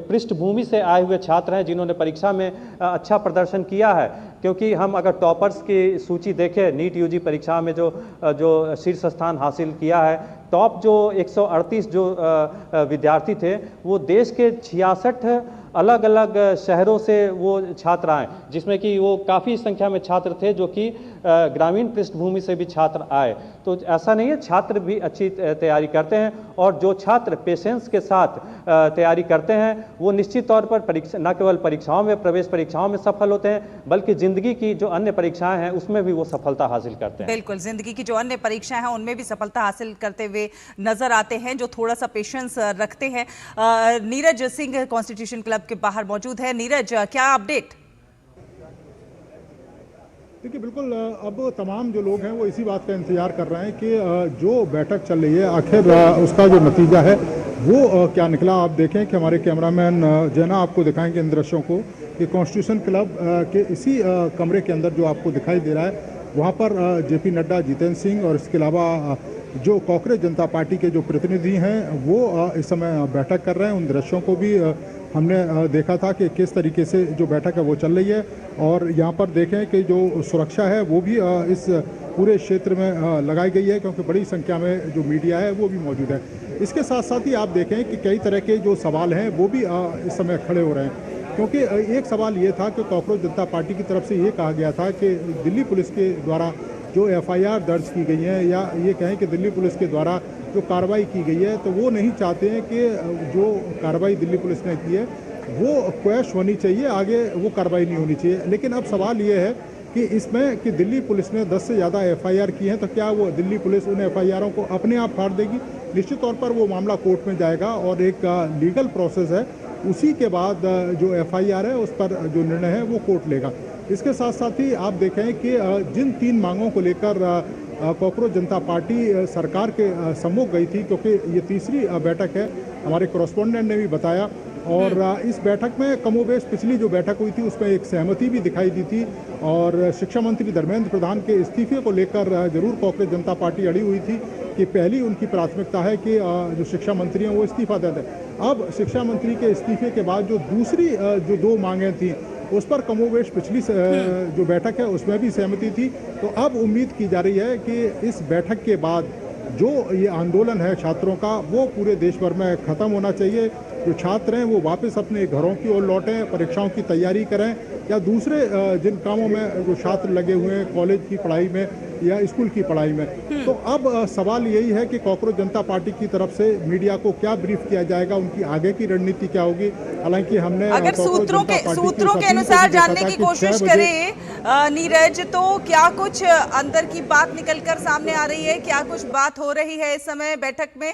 Speaker 5: पृष्ठभूमि से आए हुए छात्र हैं जिन्होंने परीक्षा में अच्छा प्रदर्शन किया है। क्योंकि हम अगर टॉपर्स की सूची देखें, नीट यूजी परीक्षा में जो शीर्ष स्थान हासिल किया है, टॉप जो 138 जो विद्यार्थी थे वो देश के 66 अलग अलग शहरों से वो छात्र आए, जिसमें कि वो काफ़ी संख्या में छात्र थे जो कि ग्रामीण पृष्ठभूमि से भी छात्र आए। तो ऐसा नहीं है, छात्र भी अच्छी तैयारी करते हैं और जो छात्र पेशेंस के साथ तैयारी करते हैं वो निश्चित तौर पर परीक्षा न केवल परीक्षाओं में, प्रवेश परीक्षाओं में सफल होते हैं, बल्कि जिंदगी की जो अन्य परीक्षाएं हैं उसमें भी वो सफलता हासिल करते हैं।
Speaker 1: बिल्कुल, जिंदगी की जो अन्य परीक्षाएं हैं उनमें भी सफलता हासिल करते हुए नजर आते हैं जो थोड़ा सा पेशेंस रखते हैं। नीरज सिंह कॉन्स्टिट्यूशन क्लब के बाहर मौजूद है। नीरज, क्या अपडेट?
Speaker 4: देखिए, बिल्कुल अब तमाम जो लोग हैं वो इसी बात का इंतजार कर रहे हैं कि जो बैठक चल रही है आखिर उसका जो नतीजा है वो क्या निकला। आप देखें कि हमारे कैमरामैन जैना आपको दिखाएंगे इन दृश्यों को कि कॉन्स्टिट्यूशन क्लब के इसी कमरे के अंदर जो आपको दिखाई दे रहा है वहाँ पर जेपी नड्डा, जितेंद्र सिंह और इसके अलावा जो कांग्रेस जनता पार्टी के जो प्रतिनिधि हैं वो इस समय बैठक कर रहे हैं। उन दृश्यों को भी हमने देखा था कि किस तरीके से जो बैठक है वो चल रही है और यहाँ पर देखें कि जो सुरक्षा है वो भी इस पूरे क्षेत्र में लगाई गई है क्योंकि बड़ी संख्या में जो मीडिया है वो भी मौजूद है। इसके साथ साथ ही आप देखें कि कई तरह के जो सवाल हैं वो भी इस समय खड़े हो रहे हैं क्योंकि एक सवाल ये था कि कांग्रेस जनता पार्टी की तरफ से ये कहा गया था कि दिल्ली पुलिस के द्वारा जो FIR दर्ज की गई है या ये कहें कि दिल्ली पुलिस के द्वारा जो कार्रवाई की गई है तो वो नहीं चाहते हैं कि जो कार्रवाई दिल्ली पुलिस ने की है वो क्वैश होनी चाहिए, आगे वो कार्रवाई नहीं होनी चाहिए। लेकिन अब सवाल ये है कि इसमें कि दिल्ली पुलिस ने 10 से ज़्यादा FIR की हैं तो क्या वो दिल्ली पुलिस उन FIRों को अपने आप फाड़ देगी? निश्चित तौर पर वो मामला कोर्ट में जाएगा और एक लीगल प्रोसेस है, उसी के बाद जो FIR है उस पर जो निर्णय है वो कोर्ट लेगा। इसके साथ साथ ही आप देखें कि जिन 3 मांगों को लेकर कांग्रेस जनता पार्टी सरकार के सम्मुख गई थी, क्योंकि ये तीसरी बैठक है, हमारे कॉरेस्पॉन्डेंट ने भी बताया और इस बैठक में कमोबेश पिछली जो बैठक हुई थी उसमें एक सहमति भी दिखाई दी थी और शिक्षा मंत्री धर्मेंद्र प्रधान के इस्तीफे को लेकर जरूर कांग्रेस जनता पार्टी अड़ी हुई थी कि पहली उनकी प्राथमिकता है कि जो शिक्षा मंत्री हैं वो इस्तीफा दे दें। अब शिक्षा मंत्री के इस्तीफे के बाद जो दूसरी जो 2 मांगें थी उस पर कमोबेश पिछली जो बैठक है उसमें भी सहमति थी। तो अब उम्मीद की जा रही है कि इस बैठक के बाद जो ये आंदोलन है छात्रों का वो पूरे देश भर में ख़त्म होना चाहिए। जो छात्र हैं वो वापस अपने घरों की ओर लौटें, परीक्षाओं की तैयारी करें या दूसरे जिन कामों में जो छात्र लगे हुए हैं कॉलेज की पढ़ाई में या स्कूल की पढ़ाई में। तो अब सवाल यही है कि कांग्रेस जनता पार्टी की तरफ से मीडिया को क्या ब्रीफ किया जाएगा, उनकी आगे की रणनीति क्या होगी। हालांकि हमने
Speaker 1: अगर सूत्रों के अनुसार जानने की कोशिश करें नीरज, तो क्या कुछ अंदर की बात निकलकर सामने आ रही है? क्या कुछ बात हो रही है इस समय बैठक में?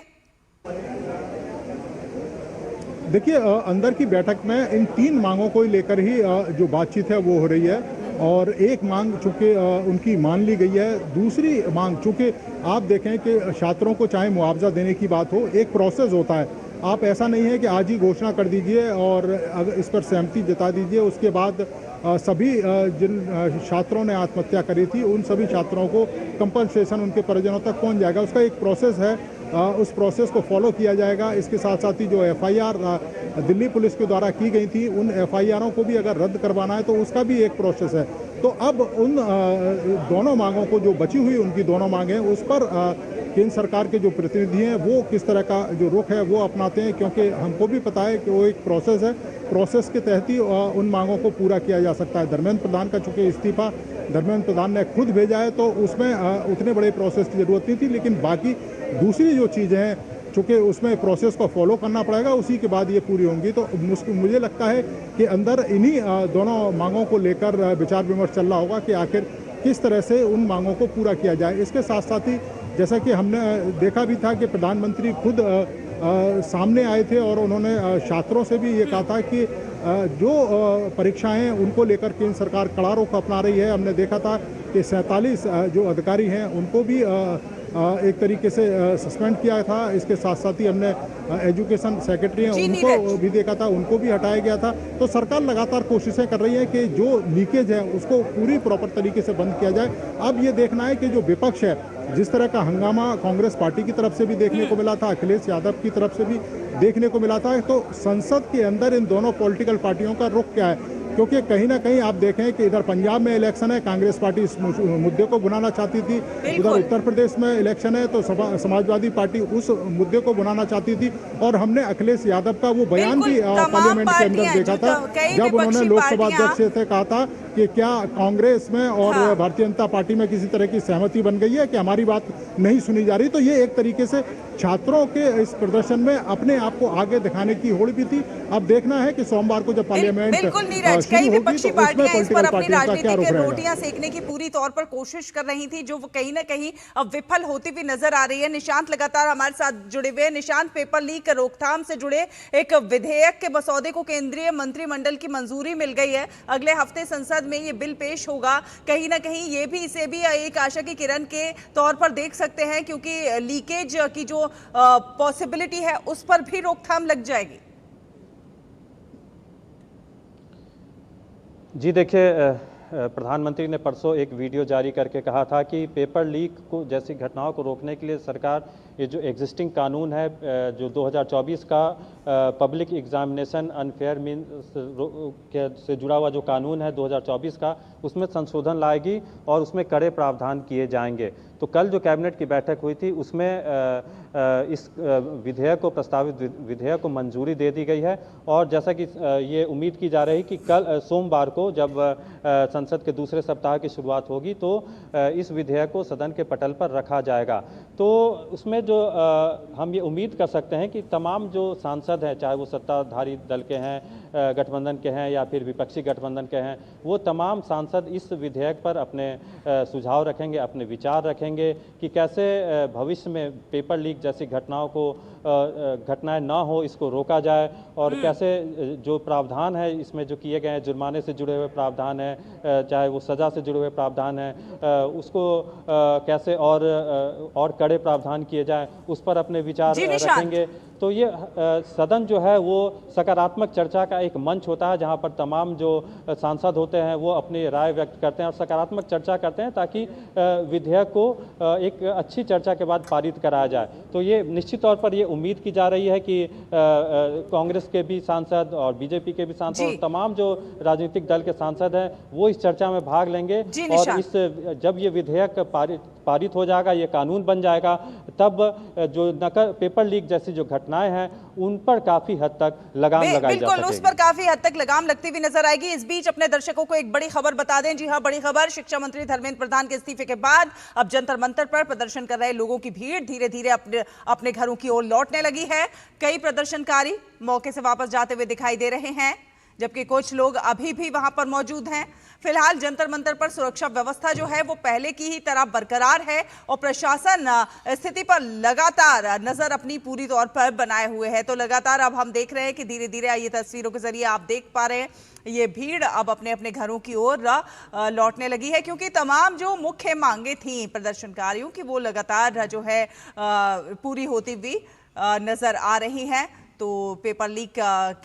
Speaker 4: देखिए, अंदर की बैठक में इन 3 मांगों को लेकर ही जो बातचीत है वो हो रही है और एक मांग चूँकि उनकी मान ली गई है, दूसरी मांग चूँकि आप देखें कि छात्रों को चाहे मुआवजा देने की बात हो, एक प्रोसेस होता है। आप ऐसा नहीं है कि आज ही घोषणा कर दीजिए और अगर इस पर सहमति जता दीजिए, उसके बाद सभी जिन छात्रों ने आत्महत्या करी थी उन सभी छात्रों को कंपनसेशन उनके परिजनों तक पहुंच जाएगा। उसका एक प्रोसेस है, उस प्रोसेस को फॉलो किया जाएगा। इसके साथ साथ ही जो FIR दिल्ली पुलिस के द्वारा की गई थी उन FIRों को भी अगर रद्द करवाना है तो उसका भी एक प्रोसेस है। तो अब उन दोनों मांगों को जो बची हुई उनकी दोनों मांगें उस पर केंद्र सरकार के जो प्रतिनिधि हैं वो किस तरह का जो रुख है वो अपनाते हैं, क्योंकि हमको भी पता है कि वो एक प्रोसेस है, प्रोसेस के तहत ही उन मांगों को पूरा किया जा सकता है। धर्मेंद्र प्रधान का चूँकि इस्तीफा धर्मेंद्र प्रधान ने खुद भेजा है तो उसमें उतने बड़े प्रोसेस की जरूरत नहीं थी, लेकिन बाकी दूसरी जो चीज़ें हैं चूँकि उसमें प्रोसेस को फॉलो करना पड़ेगा, उसी के बाद ये पूरी होंगी। तो मुझे लगता है कि अंदर इन्हीं दोनों मांगों को लेकर विचार विमर्श चल रहा होगा कि आखिर किस तरह से उन मांगों को पूरा किया जाए। इसके साथ साथ ही जैसा कि हमने देखा भी था कि प्रधानमंत्री खुद सामने आए थे और उन्होंने छात्रों से भी ये कहा था कि जो परीक्षाएं हैं उनको लेकर केंद्र सरकार कड़ा रुख अपना रही है। हमने देखा था कि 47 जो अधिकारी हैं उनको भी एक तरीके से सस्पेंड किया था। इसके साथ साथ ही हमने एजुकेशन सेक्रेटरी हैं उनको भी देखा था, उनको भी हटाया गया था। तो सरकार लगातार कोशिशें कर रही है कि जो लीकेज है उसको पूरी प्रॉपर तरीके से बंद किया जाए। अब ये देखना है कि जो विपक्ष है, जिस तरह का हंगामा कांग्रेस पार्टी की तरफ से भी देखने को मिला था, अखिलेश यादव की तरफ से भी देखने को मिला था, तो संसद के अंदर इन दोनों पॉलिटिकल पार्टियों का रुख क्या है? क्योंकि कहीं ना कहीं आप देखें कि इधर पंजाब में इलेक्शन है, कांग्रेस पार्टी इस मुद्दे को बुलाना चाहती थी, उधर उत्तर प्रदेश में इलेक्शन है तो समाजवादी पार्टी उस मुद्दे को बुलाना चाहती थी। और हमने अखिलेश यादव का वो बयान भी पार्लियामेंट के अंदर देखा था, जब उन्होंने लोकसभा अध्यक्ष से कहा था कि क्या कांग्रेस में और भारतीय जनता पार्टी में किसी तरह की सहमति बन गई है कि हमारी बात नहीं सुनी जा रही। तो ये एक तरीके से छात्रों के इस प्रदर्शन में अपने आप को आगे दिखाने की होड़ भी थी। अब देखना है कि सोमवार को जब पार्लियामेंट
Speaker 1: कई विपक्षी पार्टियां इस पर अपनी राजनीतिक रोटियां सेकने की पूरी तौर पर कोशिश कर रही थी, जो कहीं ना कहीं अब विफल होती हुई नजर आ रही है। निशांत लगातार हमारे साथ जुड़े हुए हैं। निशांत, पेपर लीक रोकथाम से जुड़े एक विधेयक के मसौदे को केंद्रीय मंत्रिमंडल की मंजूरी मिल गई है। अगले हफ्ते संसद में ये बिल पेश होगा। कहीं ना कहीं ये भी इसे भी एक आशा की किरण के तौर पर देख सकते हैं, क्योंकि लीकेज की जो पॉसिबिलिटी है उस पर भी रोकथाम लग जाएगी।
Speaker 5: जी देखिए, प्रधानमंत्री ने परसों एक वीडियो जारी करके कहा था कि पेपर लीक को जैसी घटनाओं को रोकने के लिए सरकार ये जो एग्जिस्टिंग कानून है, जो 2024 का पब्लिक एग्जामिनेशन अनफेयर मीन्स से जुड़ा हुआ जो कानून है 2024 का, उसमें संशोधन लाएगी और उसमें कड़े प्रावधान किए जाएंगे। तो कल जो कैबिनेट की बैठक हुई थी उसमें इस विधेयक को, प्रस्तावित विधेयक को मंजूरी दे दी गई है। और जैसा कि ये उम्मीद की जा रही कि कल सोमवार को जब संसद के दूसरे सप्ताह की शुरुआत होगी तो इस विधेयक को सदन के पटल पर रखा जाएगा। तो उसमें जो हम ये उम्मीद कर सकते हैं कि तमाम जो सांसद हैं, चाहे वो सत्ताधारी दल के हैं, गठबंधन के हैं या फिर विपक्षी गठबंधन के हैं, वो तमाम सांसद इस विधेयक पर अपने सुझाव रखेंगे, अपने विचार रखेंगे कि कैसे भविष्य में पेपर लीक जैसी घटनाओं को घटनाएं ना हो, इसको रोका जाए, और कैसे जो प्रावधान है इसमें जो किए गए हैं, जुर्माने से जुड़े हुए प्रावधान है, चाहे वो सज़ा से जुड़े हुए प्रावधान है, उसको कैसे और कड़े प्रावधान किए जाए, उस पर अपने विचार रखेंगे। तो ये सदन जो है वो सकारात्मक चर्चा का एक मंच होता है, जहां पर तमाम जो सांसद होते हैं वो अपनी राय व्यक्त करते हैं और सकारात्मक चर्चा करते हैं, ताकि विधेयक को एक अच्छी चर्चा के बाद पारित कराया जाए। तो ये निश्चित तौर पर ये उम्मीद की जा रही है कि कांग्रेस के भी सांसद और बीजेपी के भी सांसद और तमाम जो राजनीतिक दल के सांसद हैं वो इस चर्चा में भाग लेंगे। और इस जब ये विधेयक पारित हो जाएगा, ये कानून बन जाएगा, तब जो पेपर लीक जैसी जो घटनाएं हैं उन पर काफी हद तक लगाम लगाई जा सकेगी।
Speaker 1: बिल्कुल, उस पर काफी हद तक लगाम लगती हुई नजर आएगी। इस बीच अपने दर्शकों को एक बड़ी खबर बता दें। जी हां, बड़ी खबर, शिक्षा मंत्री धर्मेंद्र प्रधान के इस्तीफे के बाद अब जंतर मंतर पर प्रदर्शन कर रहे लोगों की भीड़ धीरे धीरे अपने घरों की ओर लौटने लगी है। कई प्रदर्शनकारी मौके से वापस जाते हुए दिखाई दे रहे हैं, जबकि कुछ लोग अभी भी वहां पर मौजूद हैं। फिलहाल जंतर मंतर पर सुरक्षा व्यवस्था जो है वो पहले की ही तरह बरकरार है और प्रशासन स्थिति पर लगातार नजर अपनी पूरी तौर पर बनाए हुए है। तो लगातार अब हम देख रहे हैं कि धीरे धीरे ये तस्वीरों के जरिए आप देख पा रहे हैं, ये भीड़ अब अपने अपने घरों की ओर लौटने लगी है, क्योंकि तमाम जो मुख्य मांगे थी प्रदर्शनकारियों की वो लगातार जो है पूरी होती हुई नजर आ रही हैं। तो पेपर लीक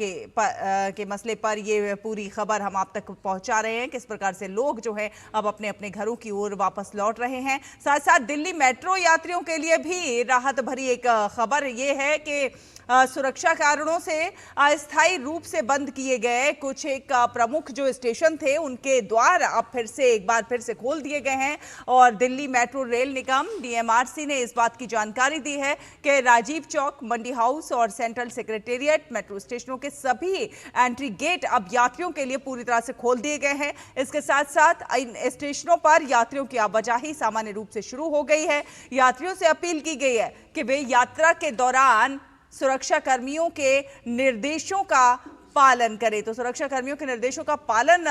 Speaker 1: के मसले पर ये पूरी खबर हम आप तक पहुंचा रहे हैं, किस प्रकार से लोग जो है अब अपने अपने घरों की ओर वापस लौट रहे हैं। साथ साथ दिल्ली मेट्रो यात्रियों के लिए भी राहत भरी एक खबर ये है कि सुरक्षा कारणों से अस्थायी रूप से बंद किए गए कुछ एक प्रमुख जो स्टेशन थे उनके द्वार अब एक बार फिर से खोल दिए गए हैं। और दिल्ली मेट्रो रेल निगम DMRC ने इस बात की जानकारी दी है कि राजीव चौक, मंडी हाउस और सेंट्रल सेक्रेटेरिएट मेट्रो स्टेशनों के सभी एंट्री गेट अब यात्रियों के लिए पूरी तरह से खोल दिए गए हैं। इसके साथ साथ इन स्टेशनों पर यात्रियों की आवाजाही सामान्य रूप से शुरू हो गई है। यात्रियों से अपील की गई है कि वे यात्रा के दौरान सुरक्षा कर्मियों के निर्देशों का पालन करें। तो सुरक्षा कर्मियों के निर्देशों का पालन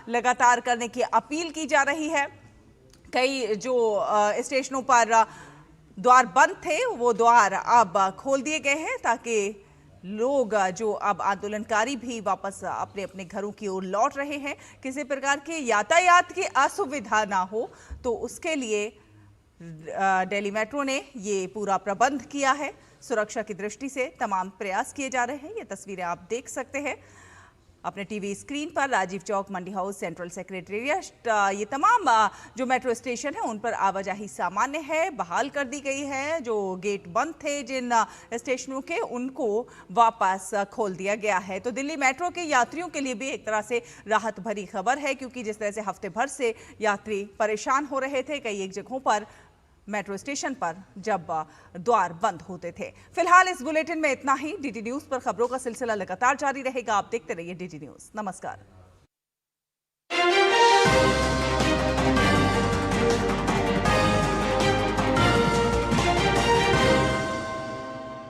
Speaker 1: लगातार करने की अपील की जा रही है। कई जो स्टेशनों पर द्वार बंद थे वो द्वार अब खोल दिए गए हैं, ताकि लोग जो अब आंदोलनकारी भी वापस अपने अपने घरों की ओर लौट रहे हैं, किसी प्रकार के यातायात की असुविधा ना हो, तो उसके लिए दिल्ली मेट्रो ने ये पूरा प्रबंध किया है। सुरक्षा की दृष्टि से तमाम प्रयास किए जा रहे हैं। ये तस्वीरें आप देख सकते हैं अपने टीवी स्क्रीन पर। राजीव चौक, मंडी हाउस, सेंट्रल सेक्रेटेरिएट, ये तमाम जो मेट्रो स्टेशन है उन पर आवाजाही सामान्य है, बहाल कर दी गई है। जो गेट बंद थे जिन स्टेशनों के, उनको वापस खोल दिया गया है। तो दिल्ली मेट्रो के यात्रियों के लिए भी एक तरह से राहत भरी खबर है, क्योंकि जिस तरह से हफ्ते भर से यात्री परेशान हो रहे थे, कई एक जगहों पर मेट्रो स्टेशन पर जब द्वार बंद होते थे। फिलहाल इस बुलेटिन में इतना ही। डीडी न्यूज पर खबरों का सिलसिला लगातार जारी रहेगा। आप देखते रहिए डीडी न्यूज। नमस्कार।